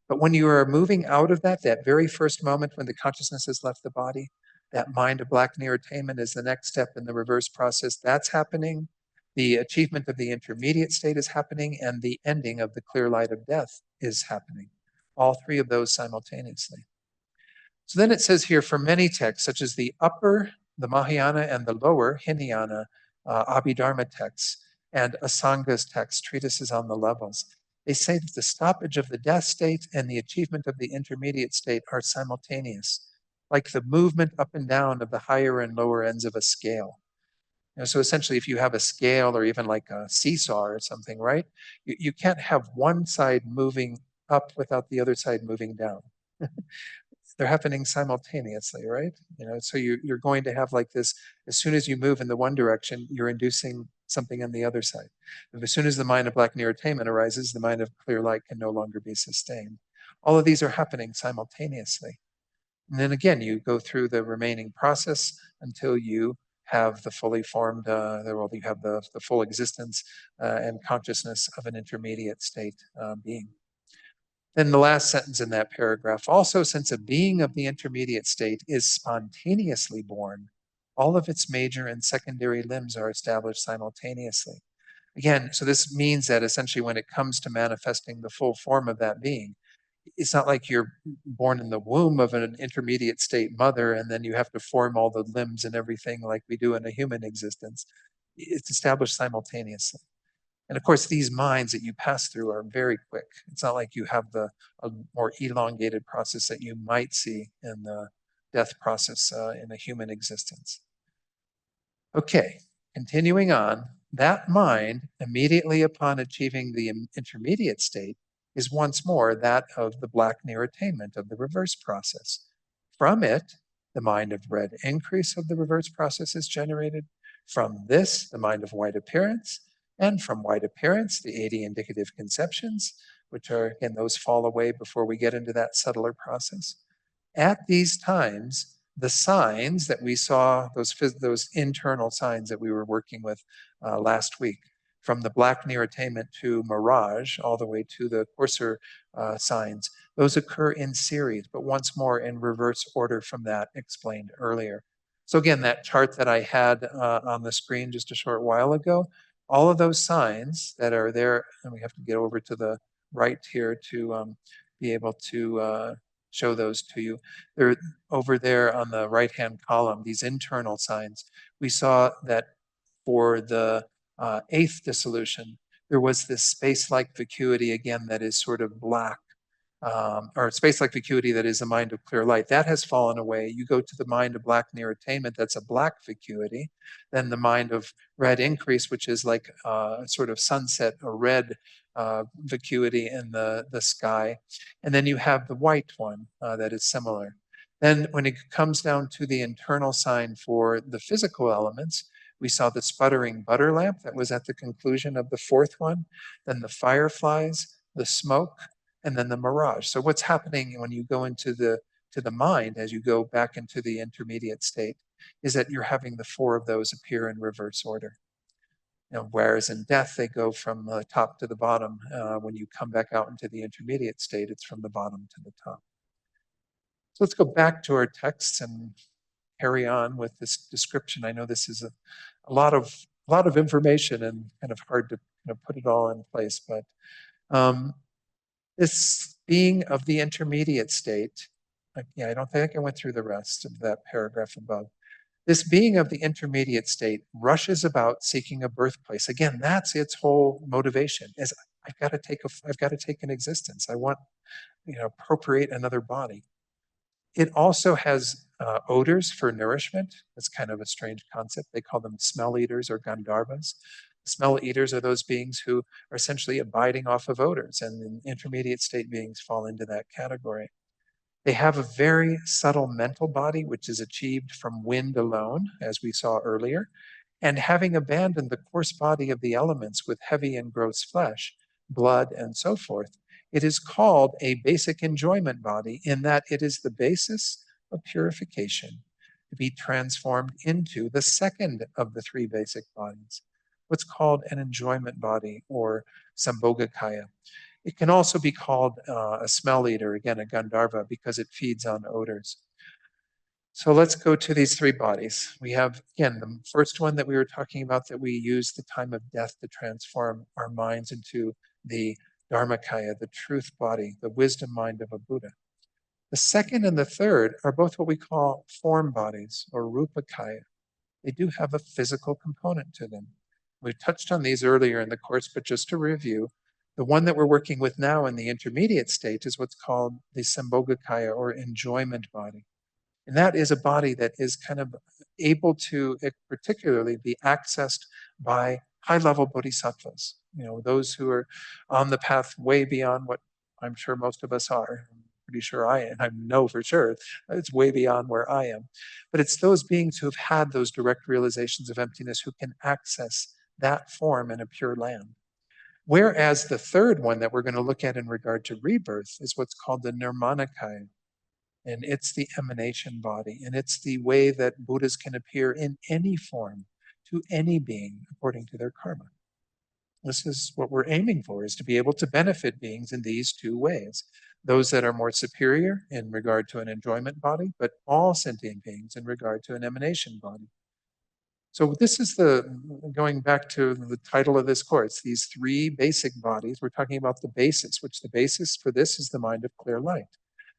But when you are moving out of that very first moment when the consciousness has left the body, that mind of black near attainment is the next step in the reverse process. That's happening. The achievement of the intermediate state is happening, and the ending of the clear light of death is happening. All three of those simultaneously. So then it says here, for many texts, such as the upper, the Mahayana, and the lower Hinayana Abhidharma texts, and Asanga's texts, treatises on the levels, they say that the stoppage of the death state and the achievement of the intermediate state are simultaneous, like the movement up and down of the higher and lower ends of a scale. So essentially, if you have a scale or even like a seesaw or something, right? You can't have one side moving up without the other side moving down. They're happening simultaneously, right? So you're going to have like this, as soon as you move in the one direction, you're inducing something on the other side. As soon as the mind of black near attainment arises, the mind of clear light can no longer be sustained. All of these are happening simultaneously. And then again, you go through the remaining process until you have the fully formed, you have the full existence and consciousness of an intermediate state being. Then the last sentence in that paragraph, also since a being of the intermediate state is spontaneously born, all of its major and secondary limbs are established simultaneously. Again, so this means that essentially when it comes to manifesting the full form of that being, it's not like you're born in the womb of an intermediate state mother and then you have to form all the limbs and everything like we do in a human existence. It's established simultaneously. And of course, these minds that you pass through are very quick. It's not like you have a more elongated process that you might see in the death process in a human existence. Okay, continuing on, that mind, immediately upon achieving the intermediate state, is once more that of the black near attainment of the reverse process. From it, the mind of red increase of the reverse process is generated. From this, the mind of white appearance, and from white appearance, the 80 indicative conceptions, which are, again, those fall away before we get into that subtler process. At these times, the signs that we saw, those internal signs that we were working with last week, from the black near attainment to mirage, all the way to the coarser signs, those occur in series, but once more in reverse order from that explained earlier. So again, that chart that I had on the screen just a short while ago, all of those signs that are there, and we have to get over to the right here to be able to show those to you. They're over there on the right-hand column, these internal signs. We saw that for the eighth dissolution, there was this space-like vacuity again that is sort of black, or space-like vacuity that is a mind of clear light. That has fallen away. You go to the mind of black near attainment, that's a black vacuity. Then the mind of red increase, which is like a sort of sunset, a red vacuity in the sky. And then you have the white one that is similar. Then when it comes down to the internal sign for the physical elements, we saw the sputtering butter lamp that was at the conclusion of the fourth one, then the fireflies, the smoke, and then the mirage. So what's happening when you go into the mind as you go back into the intermediate state is that you're having the four of those appear in reverse order. Whereas in death, they go from the top to the bottom. When you come back out into the intermediate state, it's from the bottom to the top. So let's go back to our texts and carry on with this description. I know this is a lot of information and kind of hard to put it all in place, but this being of the intermediate state, I don't think I went through the rest of that paragraph above. This being of the intermediate state rushes about seeking a birthplace. Again, that's its whole motivation: is I've got to take an existence. I want, appropriate another body. It also has odors for nourishment. That's kind of a strange concept. They call them smell eaters or gandharvas. Smell eaters are those beings who are essentially abiding off of odors, and the intermediate state beings fall into that category. They have a very subtle mental body, which is achieved from wind alone, as we saw earlier. And having abandoned the coarse body of the elements with heavy and gross flesh, blood, and so forth, it is called a basic enjoyment body in that it is the basis of purification to be transformed into the second of the three basic bodies, what's called an enjoyment body or sambogakaya. It can also be called a smell eater, again, a gandharva, because it feeds on odors. So let's go to these three bodies. We have, again, the first one that we were talking about, that we use the time of death to transform our minds into the dharmakaya, the truth body, the wisdom mind of a Buddha. The second and the third are both what we call form bodies or rupakaya. They do have a physical component to them. We touched on these earlier in the course, but just to review, the one that we're working with now in the intermediate state is what's called the sambogakaya or enjoyment body. And that is a body that is kind of able to particularly be accessed by high-level bodhisattvas, those who are on the path way beyond what I'm sure most of us are. I'm pretty sure I am. I know for sure it's way beyond where I am. But it's those beings who have had those direct realizations of emptiness who can access that form in a pure land. Whereas the third one that we're going to look at in regard to rebirth is what's called the nirmanakaya. And it's the emanation body. And it's the way that Buddhas can appear in any form to any being according to their karma. This is what we're aiming for, is to be able to benefit beings in these two ways. Those that are more superior in regard to an enjoyment body, but all sentient beings in regard to an emanation body. So this is going back to the title of this course, these three basic bodies. We're talking about the basis, which the basis for this is the mind of clear light.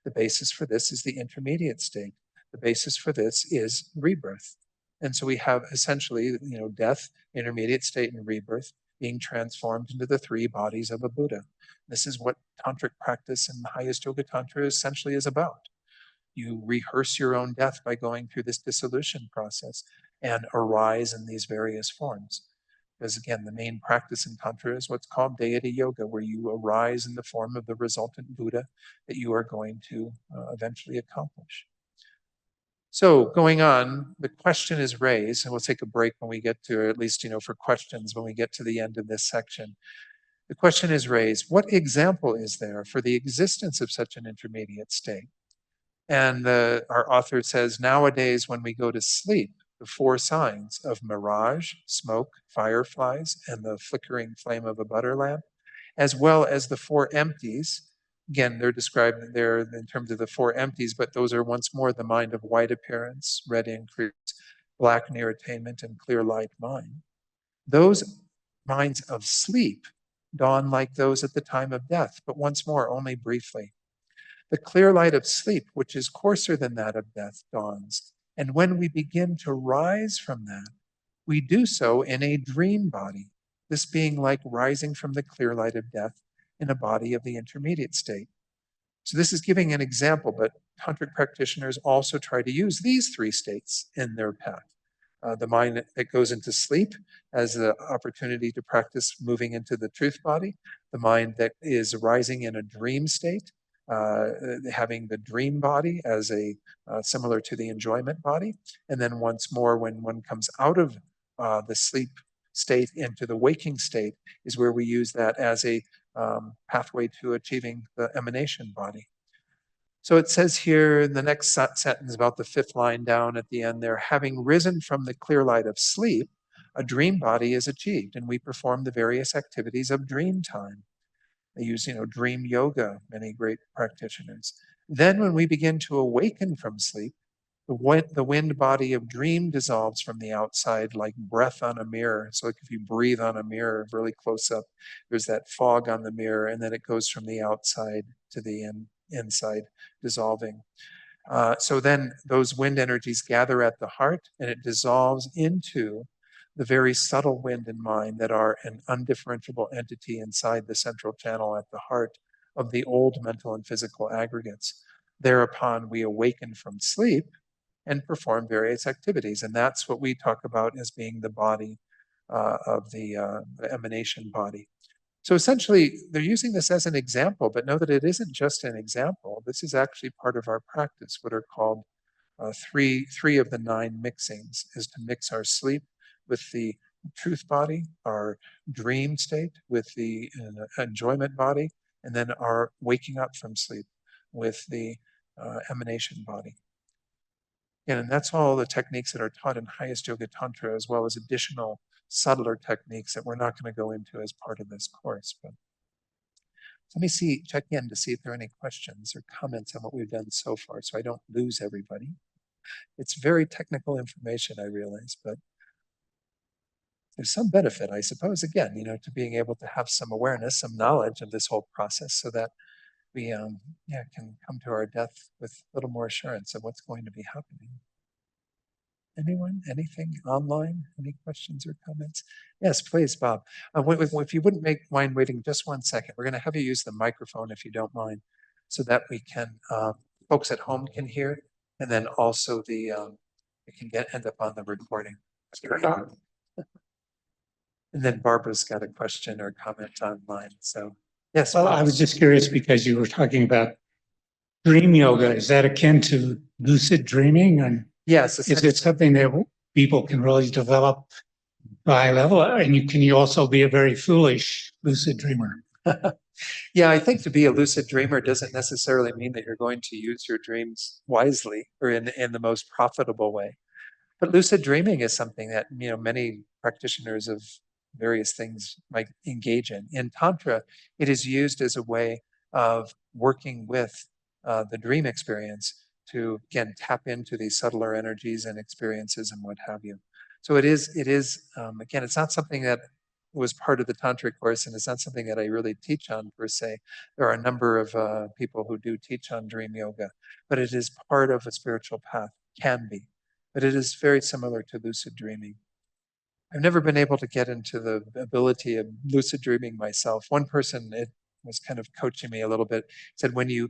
The basis for this is the intermediate state. The basis for this is rebirth. And so we have essentially, death, intermediate state, and rebirth being transformed into the three bodies of a Buddha. This is what tantric practice and the highest yoga tantra essentially is about. You rehearse your own death by going through this dissolution process and arise in these various forms. Because again, the main practice in Tantra is what's called deity yoga, where you arise in the form of the resultant Buddha that you are going to eventually accomplish. So going on, the question is raised, and we'll take a break when we get to, at least, for questions when we get to the end of this section. The question is raised, what example is there for the existence of such an intermediate state? And our author says, nowadays, when we go to sleep, the four signs of mirage, smoke, fireflies, and the flickering flame of a butter lamp, as well as the four empties. Again, they're described there in terms of the four empties, but those are once more the mind of white appearance, red increase, black near attainment, and clear light mind. Those minds of sleep dawn like those at the time of death, but once more, only briefly. The clear light of sleep, which is coarser than that of death, dawns. And when we begin to rise from that, we do so in a dream body, this being like rising from the clear light of death in a body of the intermediate state. So this is giving an example, but tantric practitioners also try to use these three states in their path. The mind that goes into sleep as the opportunity to practice moving into the truth body, the mind that is rising in a dream state, having the dream body as a similar to the enjoyment body, and then once more when one comes out of the sleep state into the waking state is where we use that as a pathway to achieving the emanation body. So it says here in the next sentence, about the fifth line down at the end there, having risen from the clear light of sleep, a dream body is achieved, and we perform the various activities of dream time. They use, dream yoga, many great practitioners. Then when we begin to awaken from sleep, the wind body of dream dissolves from the outside like breath on a mirror. So like if you breathe on a mirror really close up, there's that fog on the mirror, and then it goes from the outside to the inside, dissolving. So then those wind energies gather at the heart, and it dissolves into the very subtle wind and mind that are an undifferentiable entity inside the central channel at the heart of the old mental and physical aggregates. Thereupon, we awaken from sleep and perform various activities. And that's what we talk about as being the body of the emanation body. So essentially, they're using this as an example, but know that it isn't just an example. This is actually part of our practice, what are called three of the nine mixings, is to mix our sleep with the truth body, our dream state with the enjoyment body, and then our waking up from sleep with the emanation body. And that's all the techniques that are taught in Highest Yoga Tantra, as well as additional subtler techniques that we're not going to go into as part of this course. But let me check in to see if there are any questions or comments on what we've done so far, so I don't lose everybody. It's very technical information, I realize, but there's some benefit, I suppose, again, to being able to have some awareness, some knowledge of this whole process so that we can come to our death with a little more assurance of what's going to be happening. Anyone? Anything online? Any questions or comments? Yes, please, Bob. If you wouldn't mind waiting just 1 second, we're going to have you use the microphone if you don't mind, so that we can, folks at home can hear, and then also it can end up on the recording. And then Barbara's got a question or comment online. So, yes. Well, I was just curious because you were talking about dream yoga. Is that akin to lucid dreaming? And yes, is it something that people can really develop by level? And can you also be a very foolish lucid dreamer? Yeah, I think to be a lucid dreamer doesn't necessarily mean that you're going to use your dreams wisely or in the most profitable way. But lucid dreaming is something that many practitioners of various things might engage in. In Tantra, it is used as a way of working with the dream experience to again tap into these subtler energies and experiences and what have you. So it is again, it's not something that was part of the tantric course, and it's not something that I really teach on per se. There are a number of people who do teach on dream yoga, but it is part of a spiritual path, can be. But it is very similar to lucid dreaming. I've never been able to get into the ability of lucid dreaming myself. One person was kind of coaching me a little bit, said when you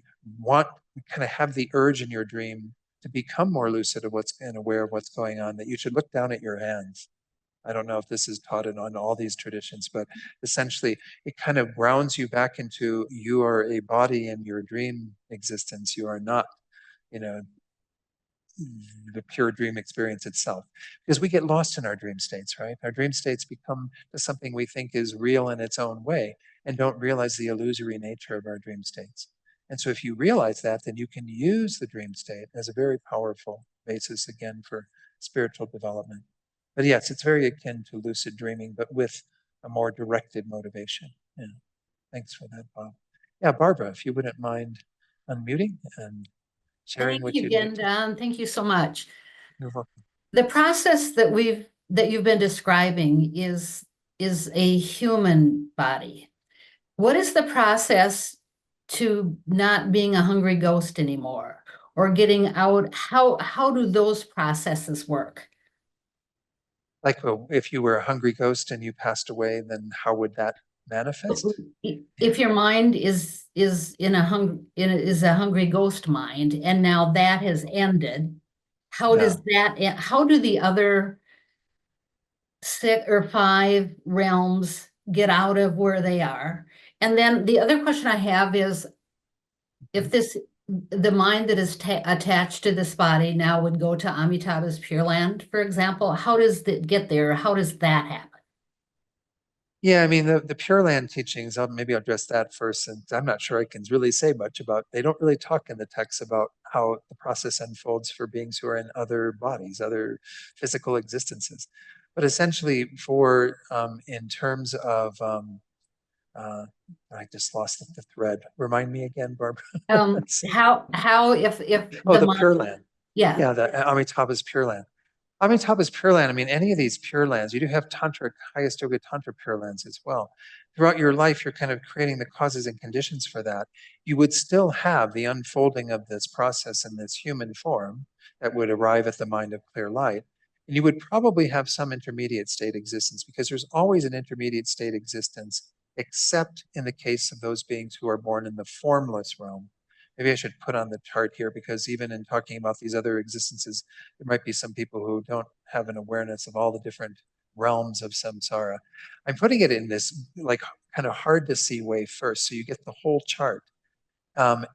kind of have the urge in your dream to become more lucid and aware of what's going on, that you should look down at your hands. I don't know if this is taught on all these traditions, but essentially it kind of grounds you back into you are a body in your dream existence. You are not, the pure dream experience itself, because we get lost in our dream states, right? Our dream states become something we think is real in its own way and don't realize the illusory nature of our dream states. And so if you realize that, then you can use the dream state as a very powerful basis again for spiritual development. But yes, it's very akin to lucid dreaming, but with a more directed motivation. Yeah. Thanks for that, Bob. Yeah, Barbara, if you wouldn't mind unmuting and sharing what you again, Don. Thank you so much. You're welcome. The process that you've been describing is a human body. What is the process to not being a hungry ghost anymore or getting out? How do those processes work? Like, well, if you were a hungry ghost and you passed away, then how would that manifest? If your mind is in a hungry ghost mind, and now that has ended, how Yeah. does that, how do the other 6 or 5 realms get out of where they are? And then the other question I have is, if the mind that is attached to this body now would go to Amitabha's Pure Land, for example, how does it get there? How does that happen? Yeah, I mean, the Pure Land teachings, maybe I'll address that first, and I'm not sure I can really say much about, they don't really talk in the text about how the process unfolds for beings who are in other bodies, other physical existences. But essentially, in terms of, uh, I just lost the thread. Remind me again, Barbara. How if Oh, the the mind, Pure Land. yeah. Yeah, the Amitabha's Pure Land. Amitabha's Pure Land, I mean, any of these Pure Lands, you do have Tantric, Highest Yoga Tantra Pure Lands as well. Throughout your life, you're kind of creating the causes and conditions for that. You would still have the unfolding of this process in this human form that would arrive at the mind of clear light. And you would probably have some intermediate state existence, because there's always an intermediate state existence, except in the case of those beings who are born in the formless realm. Maybe I should put on the chart here, because even in talking about these other existences, there might be some people who don't have an awareness of all the different realms of samsara. I'm putting it in this like kind of hard to see way first, so you get the whole chart. Um,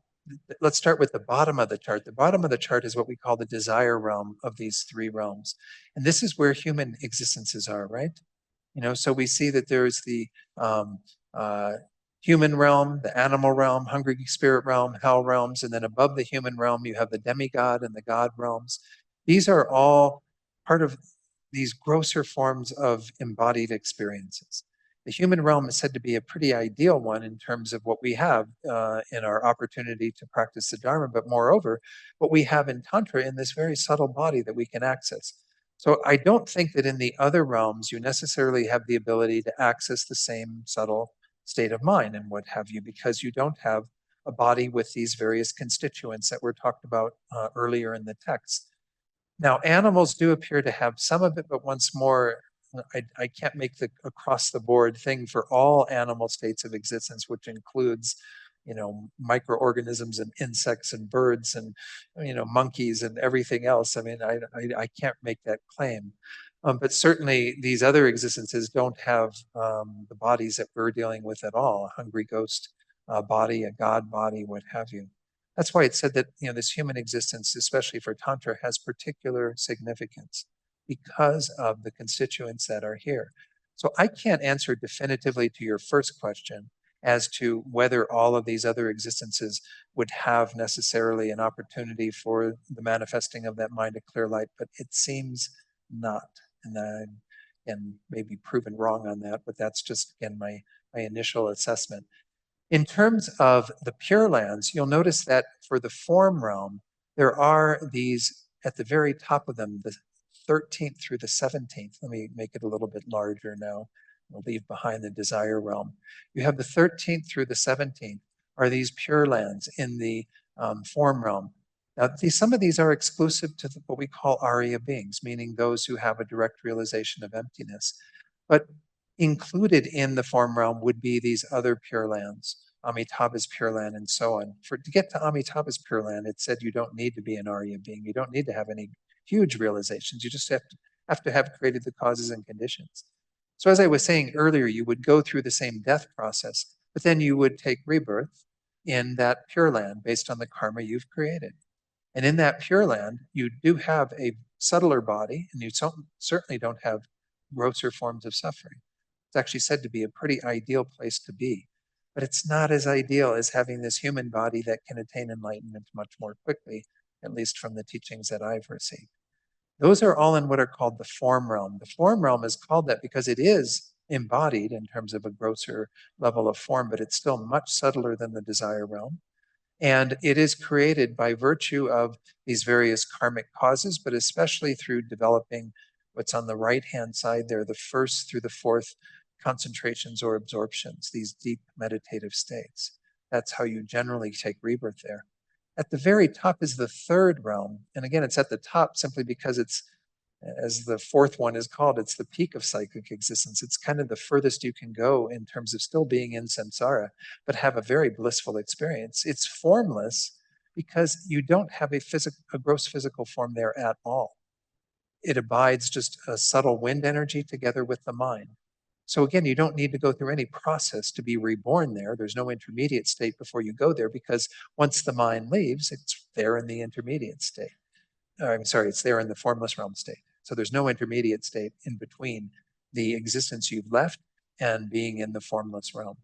let's start with the bottom of the chart. The bottom of the chart is what we call the desire realm of these 3 realms. And this is where human existences are, right? So we see that there's the um, uh, human realm, the animal realm, hungry spirit realm, hell realms, and then above the human realm, you have the demigod and the god realms. These are all part of these grosser forms of embodied experiences. The human realm is said to be a pretty ideal one in terms of what we have in our opportunity to practice the Dharma, but moreover, what we have in Tantra in this very subtle body that we can access. So I don't think that in the other realms you necessarily have the ability to access the same subtle state of mind and what have you, because you don't have a body with these various constituents that were talked about earlier in the text. Now, animals do appear to have some of it, but once more, I can't make the across the board thing for all animal states of existence, which includes, microorganisms and insects and birds and, monkeys and everything else. I mean, I can't make that claim. But certainly these other existences don't have the bodies that we're dealing with at all, a hungry ghost body, a god body, what have you. That's why it said that this human existence, especially for Tantra, has particular significance because of the constituents that are here. So I can't answer definitively to your first question as to whether all of these other existences would have necessarily an opportunity for the manifesting of that mind of clear light, but it seems not. And maybe proven wrong on that, but that's just, again, my initial assessment. In terms of the Pure Lands, you'll notice that for the form realm, there are these at the very top of them, the 13th through the 17th. Let me make it a little bit larger now. We'll leave behind the desire realm. You have the 13th through the 17th are these Pure Lands in the form realm. Now, some of these are exclusive to what we call Arya beings, meaning those who have a direct realization of emptiness. But included in the form realm would be these other Pure Lands, Amitabha's Pure Land, and so on. To get to Amitabha's Pure Land, it said you don't need to be an Arya being. You don't need to have any huge realizations. You just have to have created the causes and conditions. So as I was saying earlier, you would go through the same death process, but then you would take rebirth in that Pure Land based on the karma you've created. And in that Pure Land, you do have a subtler body, and you certainly don't have grosser forms of suffering. It's actually said to be a pretty ideal place to be. But it's not as ideal as having this human body that can attain enlightenment much more quickly, at least from the teachings that I've received. Those are all in what are called the form realm. The form realm is called that because it is embodied in terms of a grosser level of form, but it's still much subtler than the desire realm. And it is created by virtue of these various karmic causes, but especially through developing what's on the right-hand side there, the first through the fourth concentrations or absorptions, these deep meditative states. That's how you generally take rebirth there. At the very top is the third realm. And again, it's at the top simply because it's as the fourth one is called, it's the peak of psychic existence. It's kind of the furthest you can go in terms of still being in samsara, but have a very blissful experience. It's formless because you don't have a gross physical form there at all. It abides just a subtle wind energy together with the mind. So again, you don't need to go through any process to be reborn there. There's no intermediate state before you go there, because once the mind leaves, it's there in the intermediate state. I'm sorry, it's there in the formless realm state. So there's no intermediate state in between the existence you've left and being in the formless realm.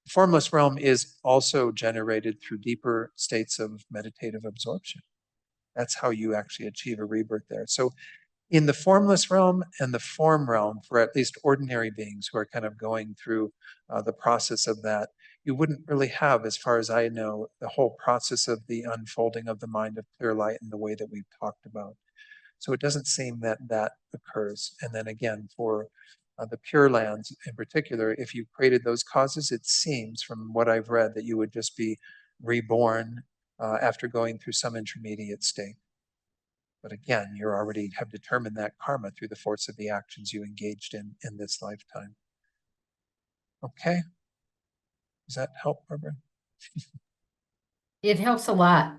The formless realm is also generated through deeper states of meditative absorption. That's how you actually achieve a rebirth there. So in the formless realm and the form realm, for at least ordinary beings who are kind of going through the process of that, you wouldn't really have, as far as I know, the whole process of the unfolding of the mind of clear light in the way that we've talked about. So it doesn't seem that that occurs. And then again, for the Pure Lands in particular, if you created those causes, it seems from what I've read that you would just be reborn after going through some intermediate state. But again, you already have determined that karma through the force of the actions you engaged in this lifetime. Okay? Does that help, Barbara? It helps a lot.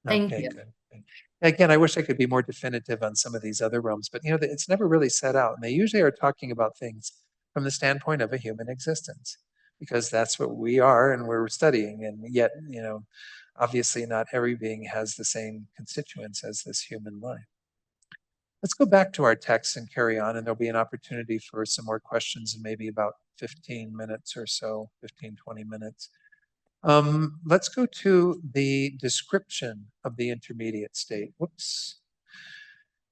Thank Okay, you. good. Again, I wish I could be more definitive on some of these other realms, but it's never really set out. And they usually are talking about things from the standpoint of a human existence, because that's what we are and we're studying. And yet, obviously not every being has the same constituents as this human life. Let's go back to our text and carry on, and there'll be an opportunity for some more questions in maybe about 15 minutes or so, 15, 20 minutes. Let's go to the description of the intermediate state. Whoops.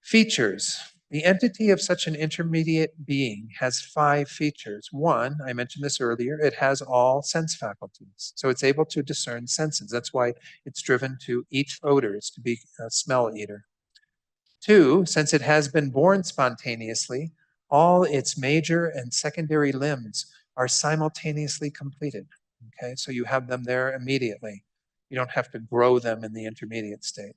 Features. The entity of such an intermediate being has 5 features. One, I mentioned this earlier, it has all sense faculties. So it's able to discern senses. That's why it's driven to eat odors, to be a smell eater. 2, since it has been born spontaneously, all its major and secondary limbs are simultaneously completed. Okay, so you have them there immediately. You don't have to grow them in the intermediate state.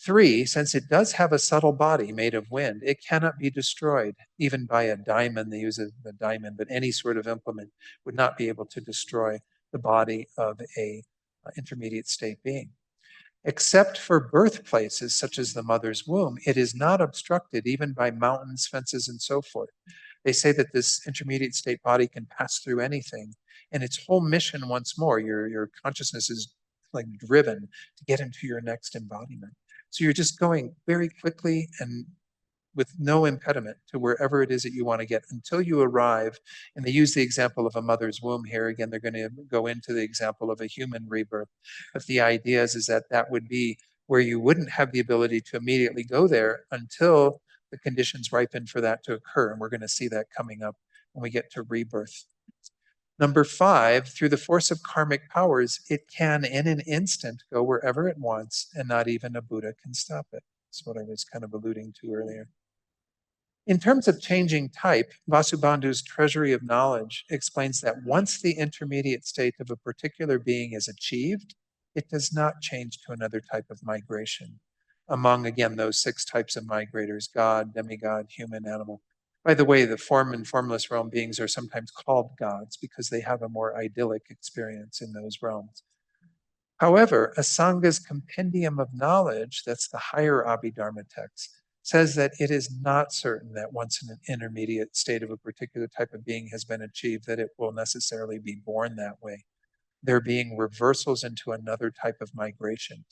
3, since it does have a subtle body made of wind, it cannot be destroyed, even by a diamond. They use the diamond, but any sort of implement would not be able to destroy the body of a intermediate state being. Except for birthplaces such as the mother's womb, it is not obstructed even by mountains, fences, and so forth. They say that this intermediate state body can pass through anything, and its whole mission, once more, your consciousness is like driven to get into your next embodiment. So you're just going very quickly and with no impediment to wherever it is that you want to get until you arrive. And they use the example of a mother's womb here. Again, they're going to go into the example of a human rebirth. But the idea is that that would be where you wouldn't have the ability to immediately go there until the conditions ripen for that to occur. And we're going to see that coming up when we get to rebirth. Number 5, through the force of karmic powers, it can in an instant go wherever it wants, and not even a Buddha can stop it. That's what I was kind of alluding to earlier. In terms of changing type, Vasubandhu's Treasury of Knowledge explains that once the intermediate state of a particular being is achieved, it does not change to another type of migration. Among, again, those 6 types of migrators: God, demigod, human, animal. By the way, the form and formless realm beings are sometimes called gods because they have a more idyllic experience in those realms. However, Asanga's Compendium of Knowledge, that's the higher Abhidharma text, says that it is not certain that once an intermediate state of a particular type of being has been achieved, that it will necessarily be born that way. There being reversals into another type of migration.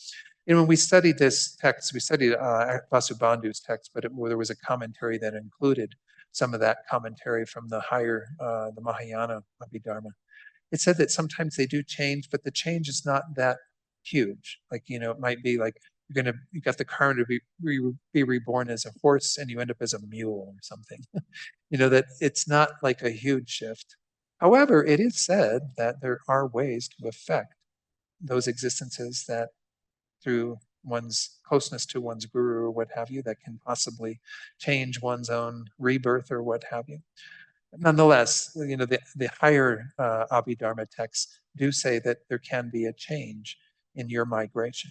When we studied this text, we studied Vasubandhu's text, but there was a commentary that included some of that commentary from the higher, the Mahayana Abhidharma. It said that sometimes they do change, but the change is not that huge. Like, it might be like you got the karma to be reborn as a horse and you end up as a mule or something. That it's not like a huge shift. However, it is said that there are ways to affect those existences that through one's closeness to one's guru or what have you, that can possibly change one's own rebirth or what have you. Nonetheless, the higher Abhidharma texts do say that there can be a change in your migration.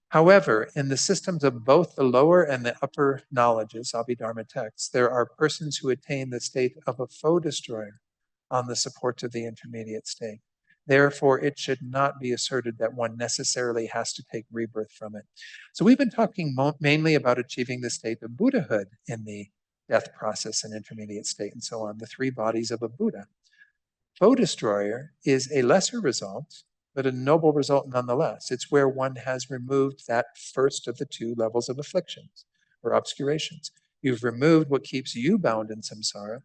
However, in the systems of both the lower and the upper knowledges, Abhidharma texts, there are persons who attain the state of a foe destroyer on the support of the intermediate state. Therefore, it should not be asserted that one necessarily has to take rebirth from it. So we've been talking mainly about achieving the state of Buddhahood in the death process and intermediate state and so on, the three bodies of a Buddha. Foe destroyer is a lesser result, but a noble result nonetheless. It's where one has removed that first of the two levels of afflictions or obscurations. You've removed what keeps you bound in samsara.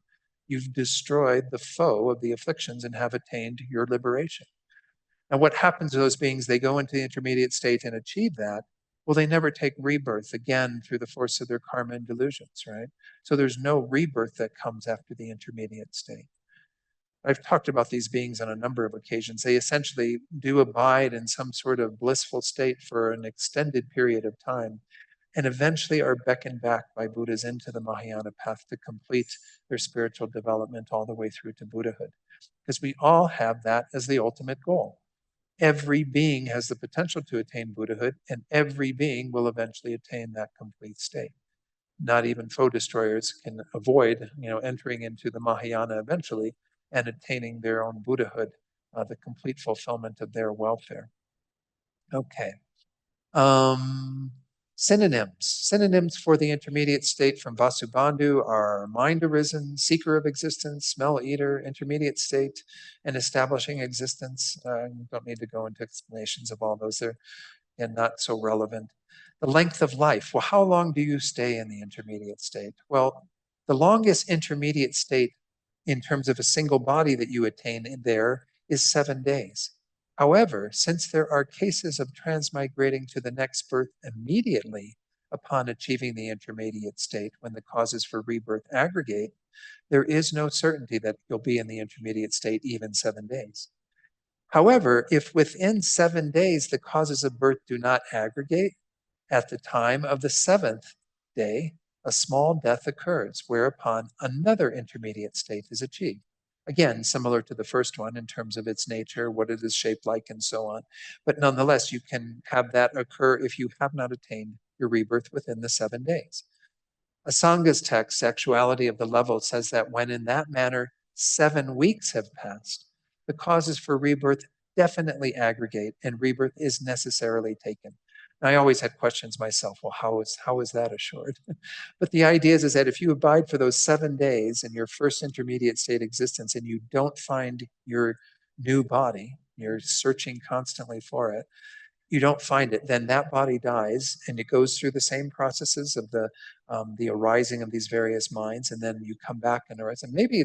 You've destroyed the foe of the afflictions and have attained your liberation. Now, what happens to those beings? They go into the intermediate state and achieve that. Well, they never take rebirth again through the force of their karma and delusions, right? So there's no rebirth that comes after the intermediate state. I've talked about these beings on a number of occasions. They essentially do abide in some sort of blissful state for an extended period of time and eventually are beckoned back by Buddhas into the Mahayana path to complete their spiritual development all the way through to Buddhahood. Because we all have that as the ultimate goal. Every being has the potential to attain Buddhahood, and every being will eventually attain that complete state. Not even foe destroyers can avoid, entering into the Mahayana eventually and attaining their own Buddhahood, the complete fulfillment of their welfare. Okay. Synonyms. Synonyms for the intermediate state from Vasubandhu are mind arisen, seeker of existence, smell eater, intermediate state, and establishing existence. Don't need to go into explanations of all those. They're not so relevant. The length of life. Well, how long do you stay in the intermediate state? Well, the longest intermediate state in terms of a single body that you attain in there is 7 days. However, since there are cases of transmigrating to the next birth immediately upon achieving the intermediate state, when the causes for rebirth aggregate, there is no certainty that you'll be in the intermediate state even 7 days. However, if within 7 days the causes of birth do not aggregate, at the time of the 7th day, a small death occurs, whereupon another intermediate state is achieved. Again, similar to the first one in terms of its nature, what it is shaped like, and so on. But nonetheless, you can have that occur if you have not attained your rebirth within the 7 days. Asanga's text, Sexuality of the Level, says that when in that manner 7 weeks have passed, the causes for rebirth definitely aggregate and rebirth is necessarily taken. And I always had questions myself, well, how is that assured? But the idea is that if you abide for those 7 days in your first intermediate state existence and you don't find your new body, you're searching constantly for it, you don't find it, then that body dies and it goes through the same processes of the arising of these various minds, and then you come back and arise. And maybe,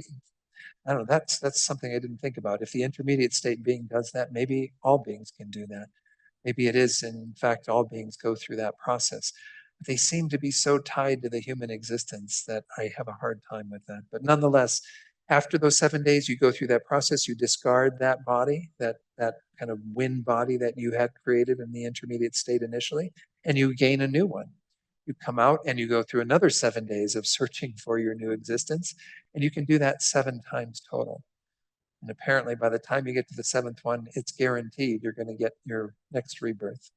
I don't know, that's something I didn't think about. If the intermediate state being does that, maybe all beings can do that. Maybe it is, in fact, all beings go through that process. But they seem to be so tied to the human existence that I have a hard time with that. But nonetheless, after those 7 days, you go through that process, you discard that body, that kind of wind body that you had created in the intermediate state initially, and you gain a new one. You come out and you go through another 7 days of searching for your new existence, and you can do that 7 times total. And apparently, by the time you get to the 7th one, it's guaranteed you're going to get your next rebirth.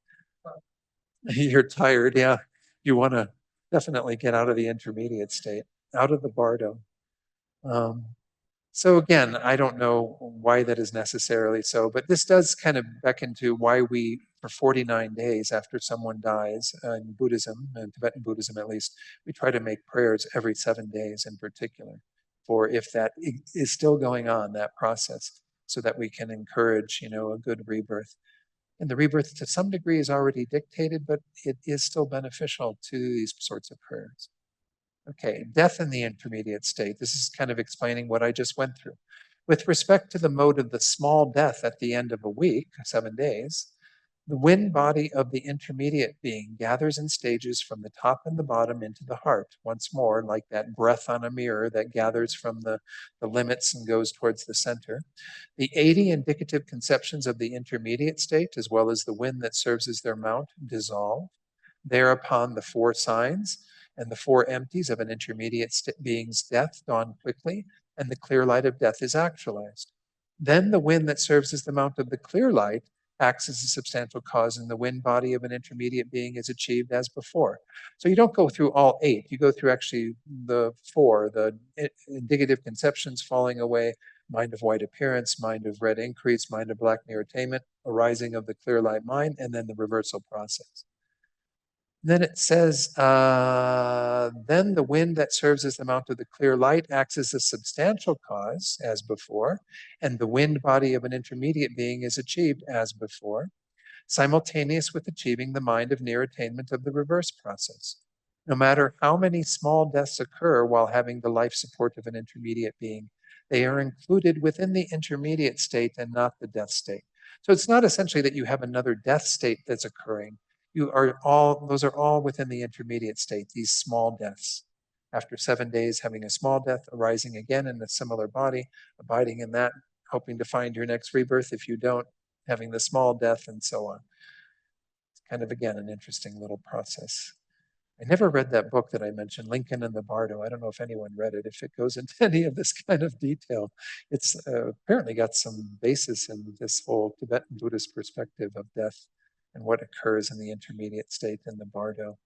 You're tired, yeah. You want to definitely get out of the intermediate state, out of the bardo. So again, I don't know why that is necessarily so, but this does kind of beckon to why we, for 49 days after someone dies in Buddhism, in Tibetan Buddhism at least, we try to make prayers every 7 days in particular, for if that is still going on, that process, so that we can encourage, a good rebirth. And the rebirth to some degree is already dictated, but it is still beneficial to these sorts of prayers. Okay, death in the intermediate state. This is kind of explaining what I just went through. With respect to the mode of the small death at the end of a week, 7 days, the wind body of the intermediate being gathers in stages from the top and the bottom into the heart, once more, like that breath on a mirror that gathers from the limits and goes towards the center. The 80 indicative conceptions of the intermediate state, as well as the wind that serves as their mount, dissolve. Thereupon the 4 signs and the 4 empties of an intermediate being's death dawn quickly, and the clear light of death is actualized. Then the wind that serves as the mount of the clear light acts as a substantial cause, and the wind body of an intermediate being is achieved as before. So you don't go through all 8. You go through actually the 4, the indicative conceptions falling away, mind of white appearance, mind of red increase, mind of black near attainment, arising of the clear light mind, and then the reversal process. Then it says, then the wind that serves as the mount of the clear light acts as a substantial cause, as before, and the wind body of an intermediate being is achieved as before, simultaneous with achieving the mind of near attainment of the reverse process. No matter how many small deaths occur while having the life support of an intermediate being, they are included within the intermediate state and not the death state. So it's not essentially that you have another death state that's occurring. Those are all within the intermediate state, these small deaths. After 7 days, having a small death, arising again in a similar body, abiding in that, hoping to find your next rebirth. If you don't, having the small death, and so on. It's kind of, again, an interesting little process. I never read that book that I mentioned, Lincoln and the Bardo. I don't know if anyone read it, if it goes into any of this kind of detail. It's apparently got some basis in this whole Tibetan Buddhist perspective of death and what occurs in the intermediate state in the Bardo.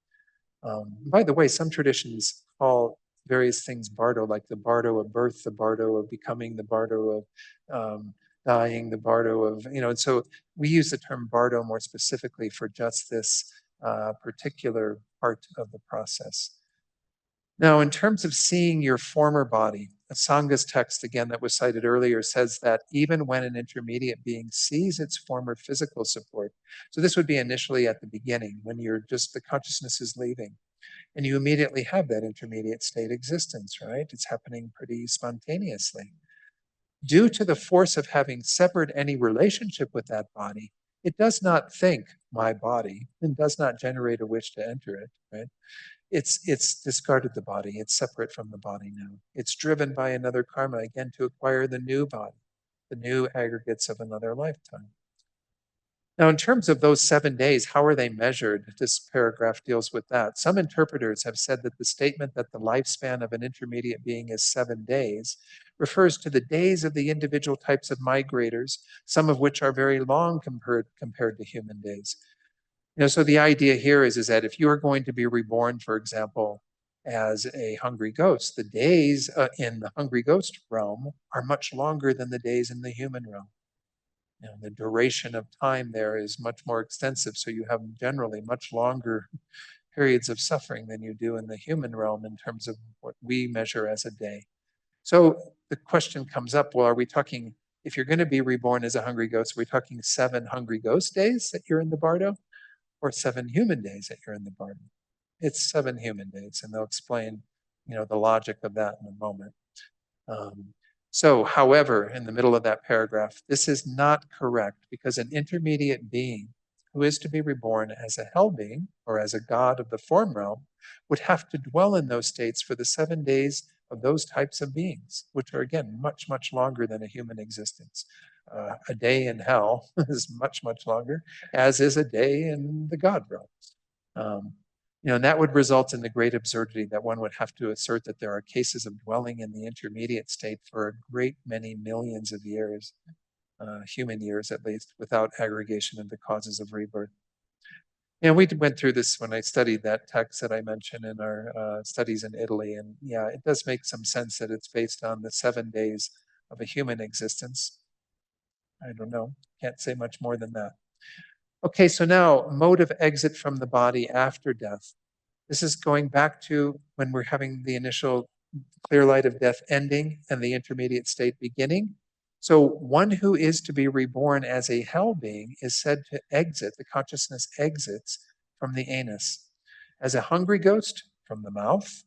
By the way, some traditions call various things bardo, like the bardo of birth, the bardo of becoming, the bardo of dying, the bardo of, and so we use the term bardo more specifically for just this particular part of the process. Now, in terms of seeing your former body, Sangha's text, again, that was cited earlier, says that even when an intermediate being sees its former physical support, so this would be initially at the beginning, when the consciousness is leaving, and you immediately have that intermediate state existence, right? It's happening pretty spontaneously. Due to the force of having severed any relationship with that body, it does not think my body and does not generate a wish to enter it, right? It's discarded the body. It's separate from the body now. It's driven by another karma, again, to acquire the new body, the new aggregates of another lifetime. Now, in terms of those 7 days, how are they measured? This paragraph deals with that. Some interpreters have said that the statement that the lifespan of an intermediate being is 7 days refers to the days of the individual types of migrators, some of which are very long compared to human days. So the idea here is that if you are going to be reborn, for example, as a hungry ghost, the days in the hungry ghost realm are much longer than the days in the human realm. The duration of time there is much more extensive, so you have generally much longer periods of suffering than you do in the human realm in terms of what we measure as a day. So the question comes up, well, are we talking, if you're going to be reborn as a hungry ghost, are we talking 7 hungry ghost days that you're in the bardo? Or 7 human days that you're in the bardo? It's 7 human days, and they'll explain, the logic of that in a moment. However, in the middle of that paragraph, this is not correct because an intermediate being who is to be reborn as a hell being or as a god of the form realm would have to dwell in those states for the 7 days of those types of beings, which are, again, much, much longer than a human existence. A day in hell is much, much longer, as is a day in the God realms. And that would result in the great absurdity that one would have to assert that there are cases of dwelling in the intermediate state for a great many millions of years, human years at least, without aggregation of the causes of rebirth. And we went through this when I studied that text that I mentioned in our studies in Italy. And yeah, it does make some sense that it's based on the 7 days of a human existence. I don't know, can't say much more than that. Okay, so now mode of exit from the body after death. This is going back to when we're having the initial clear light of death ending and the intermediate state beginning. So one who is to be reborn as a hell being is said to exit, the consciousness exits from the anus. As a hungry ghost, from the mouth.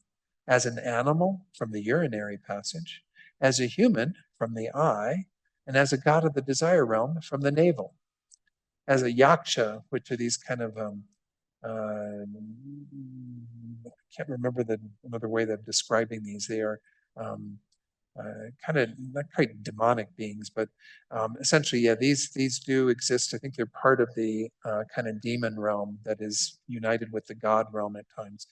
As an animal, from the urinary passage. As a human, from the eye. And as a god of the desire realm, from the navel. As a yaksha, which are these kind of I can't remember another way of describing these. They are kind of not quite demonic beings, but essentially, yeah, these do exist. I think they're part of the kind of demon realm that is united with the god realm at times.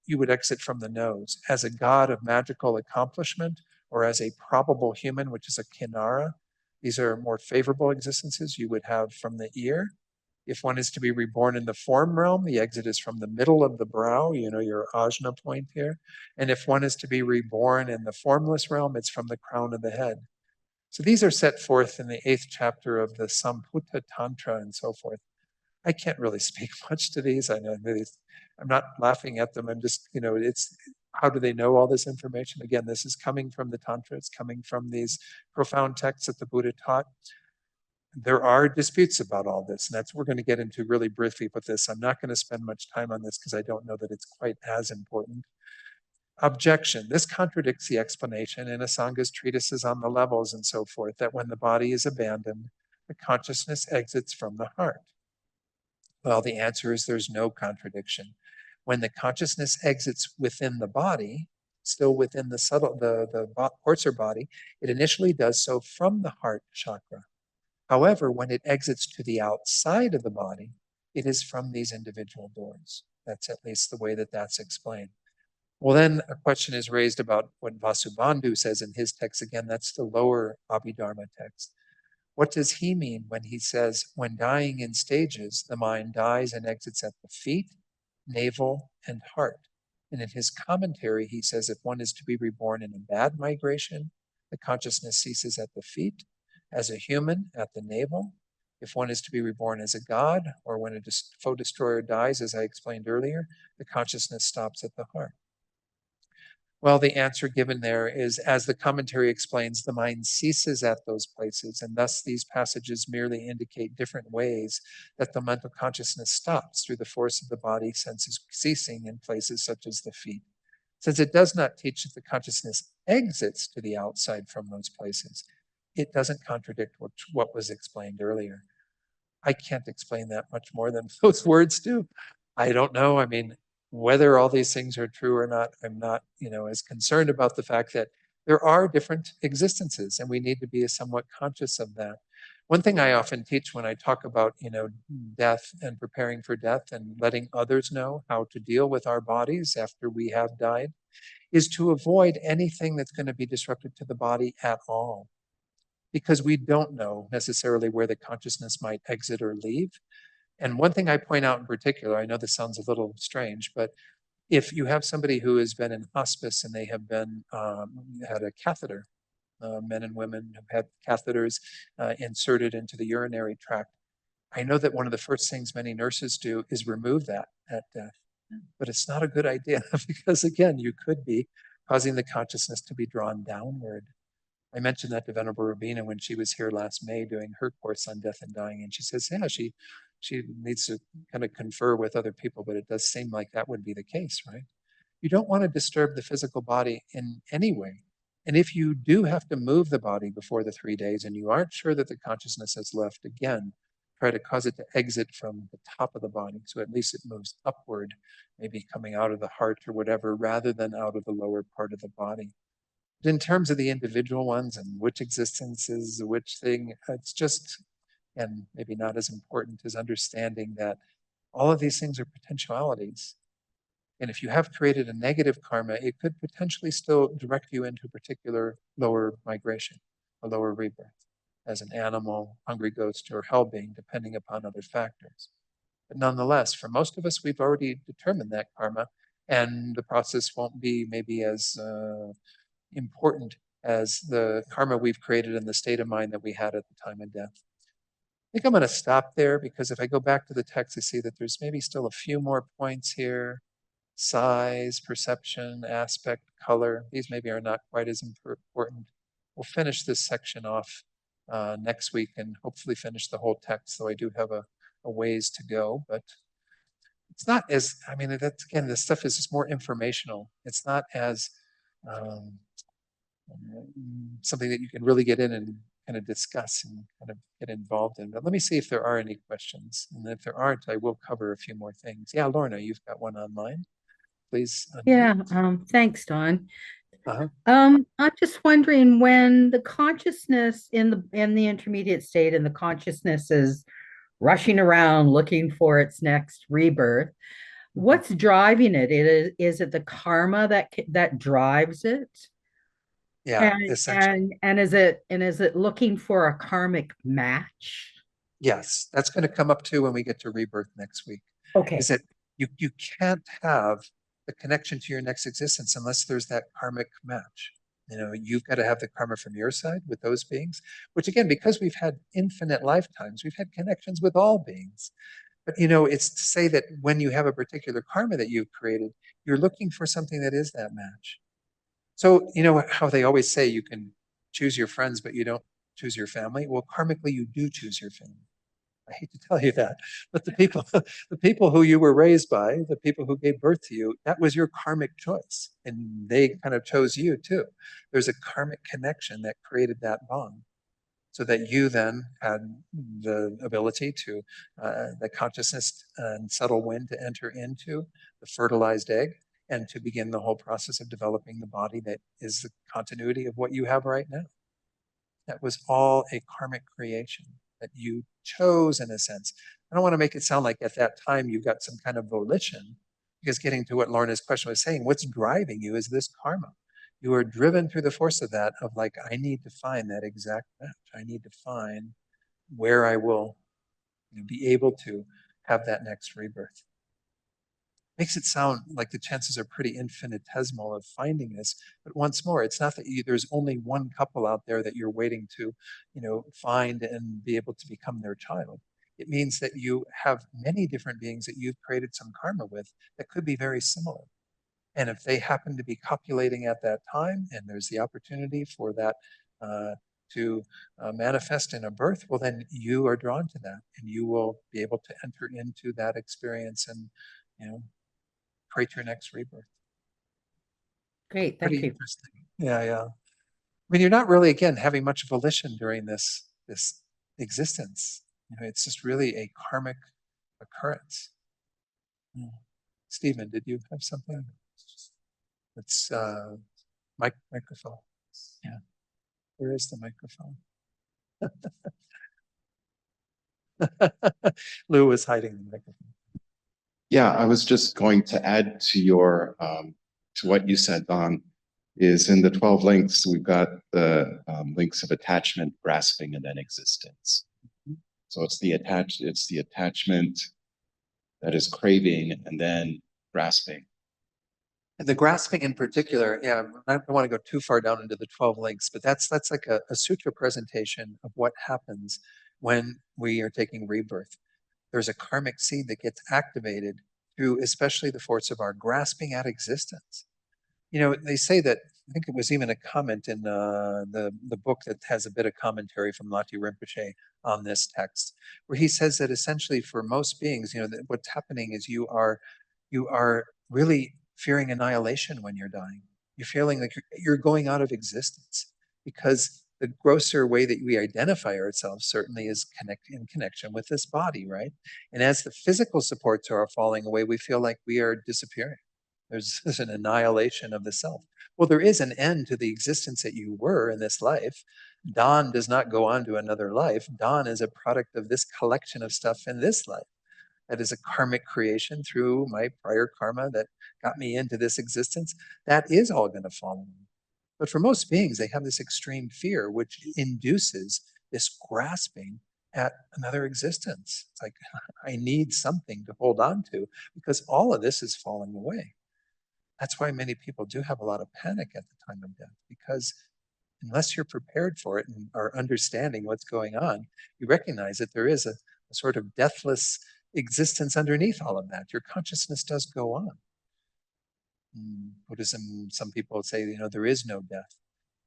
You would exit from the nose as a god of magical accomplishment, or as a probable human, which is a kinara. These are more favorable existences you would have from the ear. If one is to be reborn in the form realm, the exit is from the middle of the brow, your ajna point here. And if one is to be reborn in the formless realm, it's from the crown of the head. So these are set forth in the 8th chapter of the Sambuddha Tantra and so forth. I can't really speak much to these. I know I'm not laughing at them. I'm just, it's how do they know all this information? Again, this is coming from the Tantra. It's coming from these profound texts that the Buddha taught. There are disputes about all this, and that's what we're going to get into really briefly with this. I'm not going to spend much time on this because I don't know that it's quite as important. Objection. This contradicts the explanation in Asanga's treatises on the levels and so forth, that when the body is abandoned, the consciousness exits from the heart. Well, the answer is there's no contradiction. When the consciousness exits within the body, still within the Horser body, it initially does so from the heart chakra. However, when it exits to the outside of the body, it is from these individual doors. That's at least the way that that's explained. Well, then a question is raised about what Vasubandhu says in his text. Again, that's the lower Abhidharma text. What does he mean when he says, when dying in stages, the mind dies and exits at the feet, navel, and heart? And in his commentary, he says, if one is to be reborn in a bad migration, the consciousness ceases at the feet, as a human at the navel. If one is to be reborn as a god, or when a foe destroyer dies, as I explained earlier, the consciousness stops at the heart. Well, the answer given there is, as the commentary explains, the mind ceases at those places, and thus these passages merely indicate different ways that the mental consciousness stops through the force of the body senses ceasing in places such as the feet. Since it does not teach that the consciousness exits to the outside from those places, it doesn't contradict what was explained earlier. I can't explain that much more than those words do. I don't know. I mean, whether all these things are true or not, I'm not, as concerned about the fact that there are different existences and we need to be somewhat conscious of that. One thing I often teach when I talk about, death and preparing for death and letting others know how to deal with our bodies after we have died is to avoid anything that's going to be disruptive to the body at all, because we don't know necessarily where the consciousness might exit or leave. And one thing I point out in particular, I know this sounds a little strange, but if you have somebody who has been in hospice and they have been had a catheter, men and women have had catheters inserted into the urinary tract, I know that one of the first things many nurses do is remove that at death. But it's not a good idea because, again, you could be causing the consciousness to be drawn downward. I mentioned that to Venerable Rabina when she was here last May doing her course on death and dying, and she says, yeah, she needs to kind of confer with other people, but it does seem like that would be the case, right? You don't want to disturb the physical body in any way. And if you do have to move the body before the 3 days and you aren't sure that the consciousness has left, again, try to cause it to exit from the top of the body. So at least it moves upward, maybe coming out of the heart or whatever, rather than out of the lower part of the body. But in terms of the individual ones and which existence is which thing, it's just, and maybe not as important as understanding that all of these things are potentialities. And if you have created a negative karma, it could potentially still direct you into a particular lower migration, a lower rebirth, as an animal, hungry ghost, or hell being, depending upon other factors. But nonetheless, for most of us, we've already determined that karma, and the process won't be maybe as important as the karma we've created in the state of mind that we had at the time of death. I think I'm going to stop there because if I go back to the text, I see that there's maybe still a few more points here. Size, perception, aspect, color. These maybe are not quite as important. We'll finish this section off next week and hopefully finish the whole text, though I do have a ways to go. But it's not as, I mean, that's, again, this stuff is just more informational. It's not as something that you can really get in and kind of discuss and kind of get involved in. But let me see if there are any questions. And if there aren't, I will cover a few more things. Yeah, Lorna, you've got one online. Please. Yeah, thanks, Don. Uh-huh. I'm just wondering when the consciousness in the intermediate state and the consciousness is rushing around looking for its next rebirth, what's driving it? Is it the karma that drives it? Yeah, essentially. And is it looking for a karmic match? Yes, that's going to come up too when we get to rebirth next week. Okay. Is that you can't have the connection to your next existence unless there's that karmic match. You know, you've got to have the karma from your side with those beings, which again, because we've had infinite lifetimes, we've had connections with all beings. But you know, it's to say that when you have a particular karma that you've created, you're looking for something that is that match. So, you know how they always say you can choose your friends, but you don't choose your family? Well, karmically, you do choose your family. I hate to tell you that, but the people, the people who you were raised by, the people who gave birth to you, that was your karmic choice, and they kind of chose you too. There's a karmic connection that created that bond, so that you then had the ability to, the consciousness and subtle wind to enter into the fertilized egg and to begin the whole process of developing the body that is the continuity of what you have right now. That was all a karmic creation that you chose in a sense. I don't want to make it sound like at that time you got some kind of volition, because getting to what Lorna's question was saying, what's driving you is this karma. You are driven through the force of that, of like, I need to find that exact match. I need to find where I will, you know, be able to have that next rebirth. Makes it sound like the chances are pretty infinitesimal of finding this. But once more, it's not that there's only one couple out there that you're waiting to, you know, find and be able to become their child. It means that you have many different beings that you've created some karma with that could be very similar. And if they happen to be copulating at that time, and there's the opportunity for that uh, to manifest in a birth, well, then you are drawn to that, and you will be able to enter into that experience and, you know, create your next rebirth. Great, Pretty thank you. interesting. Yeah, yeah. I mean, you're not really, again, having much volition during this existence. You know, it's just really a karmic occurrence. Mm. Stephen, did you have something? It's microphone. Yeah. Where is the microphone? Lou was hiding the microphone. Yeah, I was just going to add to your to what you said, Don, is in the 12 links, we've got the links of attachment, grasping, and then existence. So it's the attachment that is craving and then grasping. And the grasping in particular, yeah, I don't want to go too far down into the 12 links, but that's like a sutra presentation of what happens when we are taking rebirth. There's a karmic seed that gets activated through especially the force of our grasping at existence. You know, they say that, I think it was even a comment in the book that has a bit of commentary from Lati Rinpoche on this text, where he says that essentially for most beings, you know, that what's happening is you are really fearing annihilation when you're dying. You're feeling like you're going out of existence, because the grosser way that we identify ourselves certainly is in connection with this body, right? And as the physical supports are falling away, we feel like we are disappearing. There's an annihilation of the self. Well, there is an end to the existence that you were in this life. Don does not go on to another life. Don is a product of this collection of stuff in this life. That is a karmic creation through my prior karma that got me into this existence. That is all going to fall away. But for most beings, they have this extreme fear, which induces this grasping at another existence. It's like, I need something to hold on to because all of this is falling away. That's why many people do have a lot of panic at the time of death, because unless you're prepared for it and are understanding what's going on, you recognize that there is a sort of deathless existence underneath all of that. Your consciousness does go on. In Buddhism, some people say, you know, there is no death.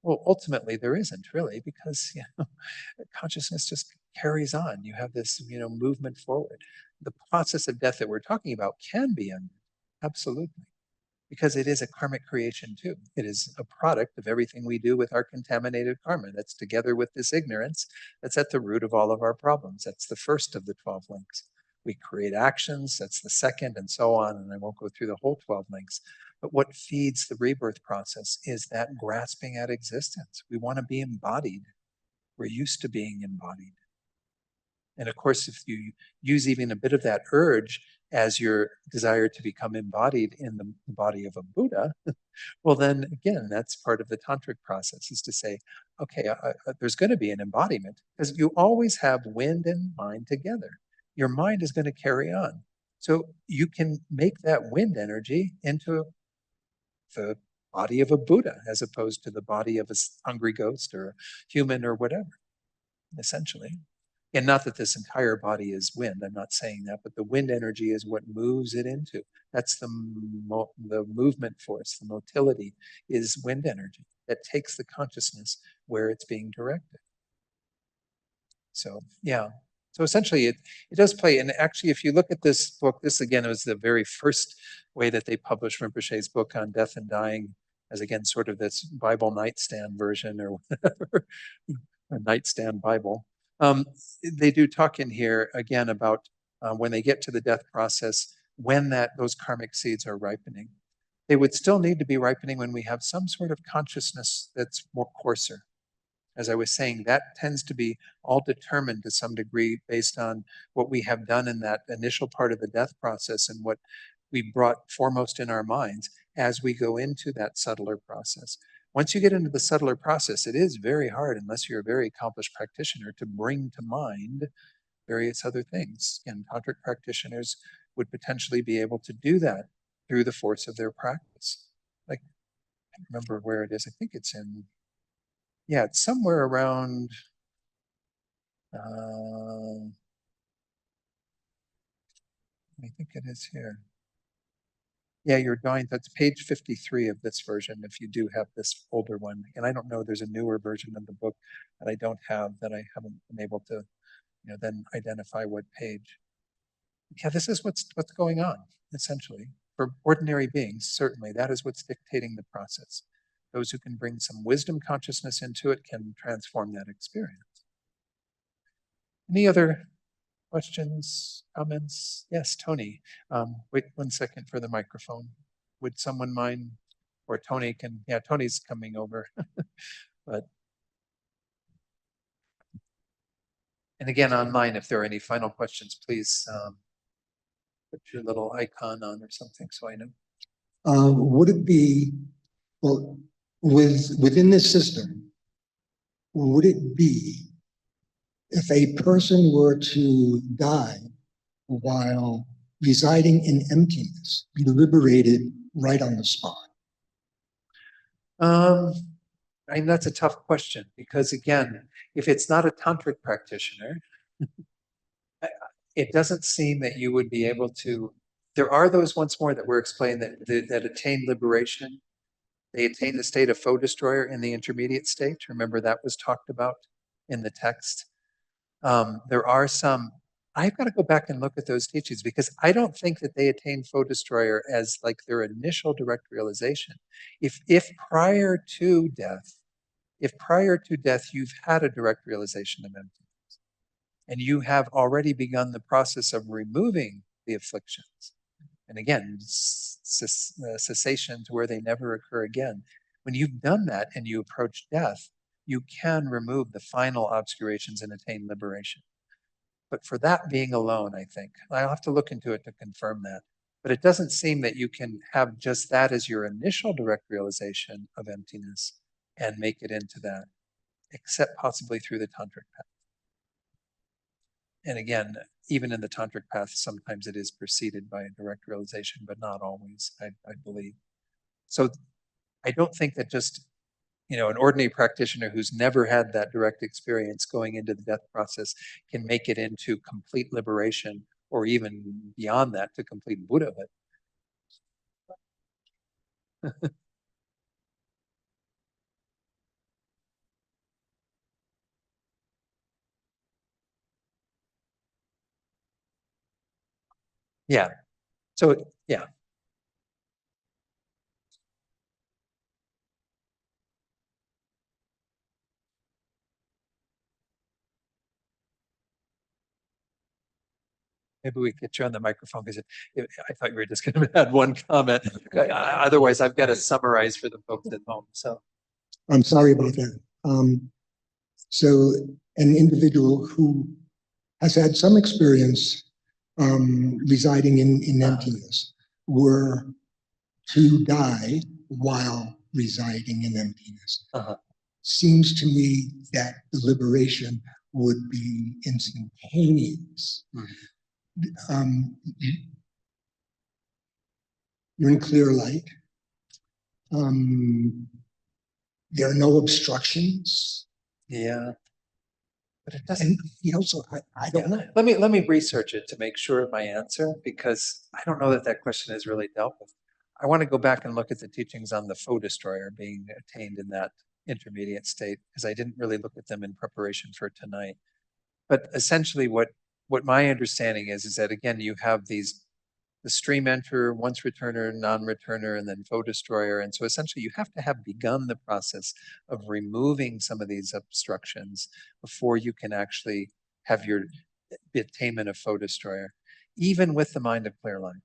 Well, ultimately, there isn't really, because you know, consciousness just carries on. You have this, you know, movement forward. The process of death that we're talking about can be ended, absolutely, because it is a karmic creation too. It is a product of everything we do with our contaminated karma. That's together with this ignorance that's at the root of all of our problems. That's the first of the 12 links. We create actions, that's the second, and so on. And I won't go through the whole 12 links. But what feeds the rebirth process is that grasping at existence. We want to be embodied. We're used to being embodied. And of course, if you use even a bit of that urge as your desire to become embodied in the body of a Buddha, well, then again, that's part of the tantric process, is to say, okay, there's going to be an embodiment, because you always have wind and mind together. Your mind is going to carry on. So you can make that wind energy into the body of a Buddha as opposed to the body of a hungry ghost or a human or whatever, essentially. And not that this entire body is wind, I'm not saying that, but the wind energy is what moves it into. That's the movement force, the motility is wind energy that takes the consciousness where it's being directed. So, yeah. So essentially, it does play. And actually, if you look at this book, this again was the very first way that they published Rinpoche's book on death and dying, as again, sort of this Bible nightstand version or whatever, a nightstand Bible. They do talk in here again about when they get to the death process, when those karmic seeds are ripening. They would still need to be ripening when we have some sort of consciousness that's more coarser. As I was saying, that tends to be all determined to some degree based on what we have done in that initial part of the death process and what we brought foremost in our minds as we go into that subtler process. Once you get into the subtler process, it is very hard, unless you're a very accomplished practitioner, to bring to mind various other things. And tantric practitioners would potentially be able to do that through the force of their practice. Like, I don't remember where it is. I think it's in, yeah, it's somewhere around, I think it is here. Yeah, you're dying. That's page 53 of this version, if you do have this older one. And I don't know, there's a newer version of the book that I don't have, that I haven't been able to, then identify what page. Yeah, this is what's going on, essentially. For ordinary beings, certainly, that is what's dictating the process. Those who can bring some wisdom consciousness into it can transform that experience. Any other questions, comments? Yes, Tony. Wait 1 second for the microphone. Would someone mind? Or Tony can, yeah, Tony's coming over. But, and again, online, if there are any final questions, please put your little icon on or something so I know. Would it be, well, within this system, would it be if a person were to die while residing in emptiness, be liberated right on the spot? I mean, that's a tough question, because again, if it's not a tantric practitioner, it doesn't seem that you would be able to. There are those, once more, that were explained that attain liberation. They attain the state of foe destroyer in the intermediate state. Remember, that was talked about in the text. There are some. I've got to go back and look at those teachings, because I don't think that they attain foe destroyer as like their initial direct realization. If prior to death, you've had a direct realization of emptiness, and you have already begun the process of removing the afflictions, and again, cessation to where they never occur again. When you've done that and you approach death, you can remove the final obscurations and attain liberation. But for that being alone, I think, I'll have to look into it to confirm that. But it doesn't seem that you can have just that as your initial direct realization of emptiness and make it into that, except possibly through the tantric path. And again, even in the tantric path, sometimes it is preceded by a direct realization, but not always, I believe. So I don't think that just, an ordinary practitioner who's never had that direct experience going into the death process can make it into complete liberation, or even beyond that to complete Buddhahood. Yeah. So, yeah. Maybe we get you on the microphone, because I thought you were just going to add one comment. Otherwise, I've got to summarize for the folks at home. So I'm sorry about that. So an individual who has had some experience residing in emptiness were to die while residing in emptiness. Seems to me that the liberation would be instantaneous. You're in clear light. There are no obstructions. Yeah. But it doesn't, And, so I don't know. let me research it to make sure of my answer, because I don't know that that question is really dealt with. I want to go back and look at the teachings on the foe destroyer being attained in that intermediate state, because I didn't really look at them in preparation for tonight. But essentially what my understanding is that, again, you have the stream enter, once returner, non-returner, and then foe destroyer. And so essentially you have to have begun the process of removing some of these obstructions before you can actually have your attainment of foe destroyer, even with the mind of clear light,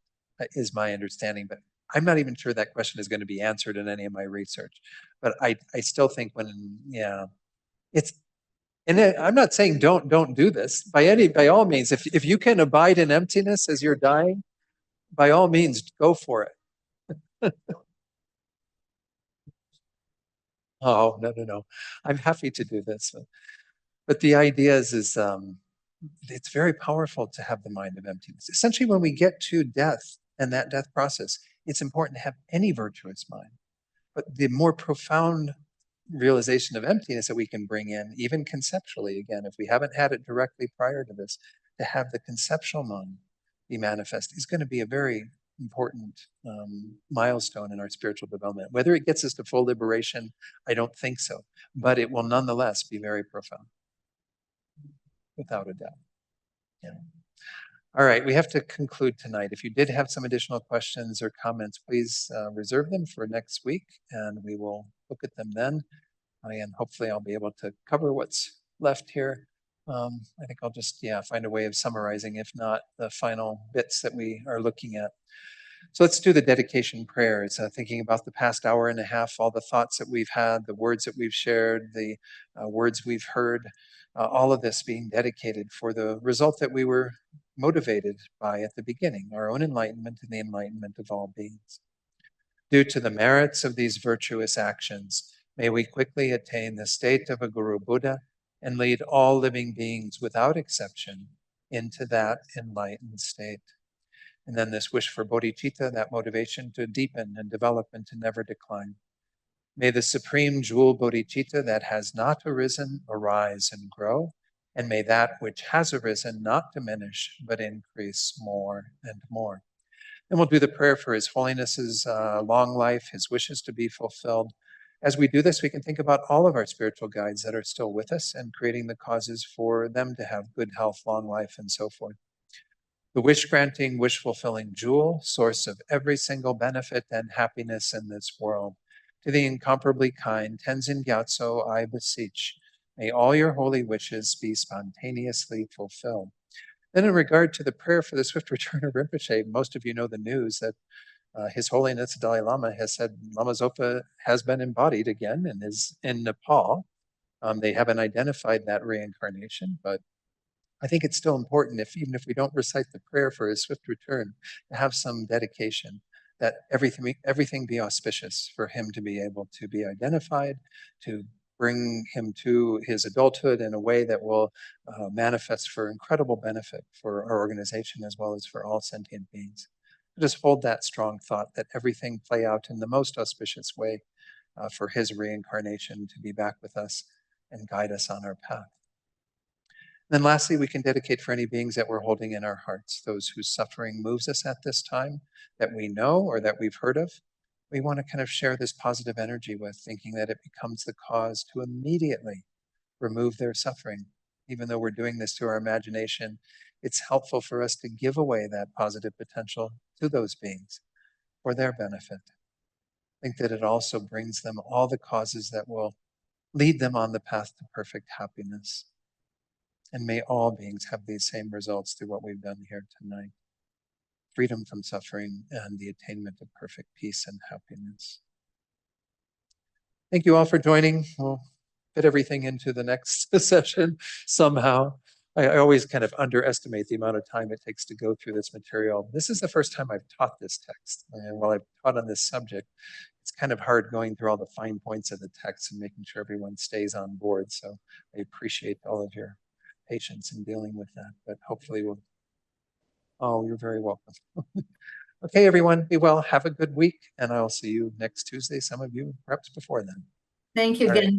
is my understanding. But I'm not even sure that question is going to be answered in any of my research. But I still think it's, and I'm not saying don't do this by all means. If you can abide in emptiness as you're dying, by all means, go for it. Oh, no. I'm happy to do this. But the idea is it's very powerful to have the mind of emptiness. Essentially, when we get to death and that death process, it's important to have any virtuous mind. But the more profound realization of emptiness that we can bring in, even conceptually, again, if we haven't had it directly prior to this, to have the conceptual mind be manifest is going to be a very important milestone in our spiritual development. Whether it gets us to full liberation, I don't think so, but it will nonetheless be very profound, without a doubt. Yeah. All right, we have to conclude tonight. If you did have some additional questions or comments, please reserve them for next week, and we will look at them then. And hopefully I'll be able to cover what's left here. I think I'll just, find a way of summarizing, if not the final bits that we are looking at. So let's do the dedication prayers, thinking about the past hour and a half, all the thoughts that we've had, the words that we've shared, the words we've heard, all of this being dedicated for the result that we were motivated by at the beginning, our own enlightenment and the enlightenment of all beings. Due to the merits of these virtuous actions, may we quickly attain the state of a Guru Buddha and lead all living beings without exception into that enlightened state. And then this wish for bodhicitta, that motivation to deepen and develop and to never decline. May the supreme jewel bodhicitta that has not arisen arise and grow, and may that which has arisen not diminish but increase more and more. And we'll do the prayer for His Holiness's long life, his wishes to be fulfilled. As we do this, we can think about all of our spiritual guides that are still with us and creating the causes for them to have good health, long life, and so forth. The wish-granting, wish-fulfilling jewel, source of every single benefit and happiness in this world. To the incomparably kind Tenzin Gyatso, I beseech, may all your holy wishes be spontaneously fulfilled. Then in regard to the prayer for the swift return of Rinpoche, most of you know the news that His Holiness Dalai Lama has said Lama Zopa has been embodied again and is in Nepal. They haven't identified that reincarnation, but I think it's still important, even if we don't recite the prayer for his swift return, to have some dedication that everything be auspicious for him to be able to be identified, to bring him to his adulthood in a way that will manifest for incredible benefit for our organization as well as for all sentient beings. Just hold that strong thought that everything play out in the most auspicious way for his reincarnation to be back with us and guide us on our path. Then lastly, we can dedicate for any beings that we're holding in our hearts, those whose suffering moves us at this time that we know or that we've heard of. We want to kind of share this positive energy with, thinking that it becomes the cause to immediately remove their suffering. Even though we're doing this through our imagination, it's helpful for us to give away that positive potential to those beings for their benefit. I think that it also brings them all the causes that will lead them on the path to perfect happiness. And may all beings have these same results through what we've done here tonight. Freedom from suffering and the attainment of perfect peace and happiness. Thank you all for joining. We'll fit everything into the next session somehow. I always kind of underestimate the amount of time it takes to go through this material. This is the first time I've taught this text. And while I've taught on this subject, it's kind of hard going through all the fine points of the text and making sure everyone stays on board. So I appreciate all of your patience in dealing with that, but hopefully we'll, oh, you're very welcome. Okay, everyone, be well, have a good week, and I'll see you next Tuesday, some of you perhaps before then. Thank you All right. again.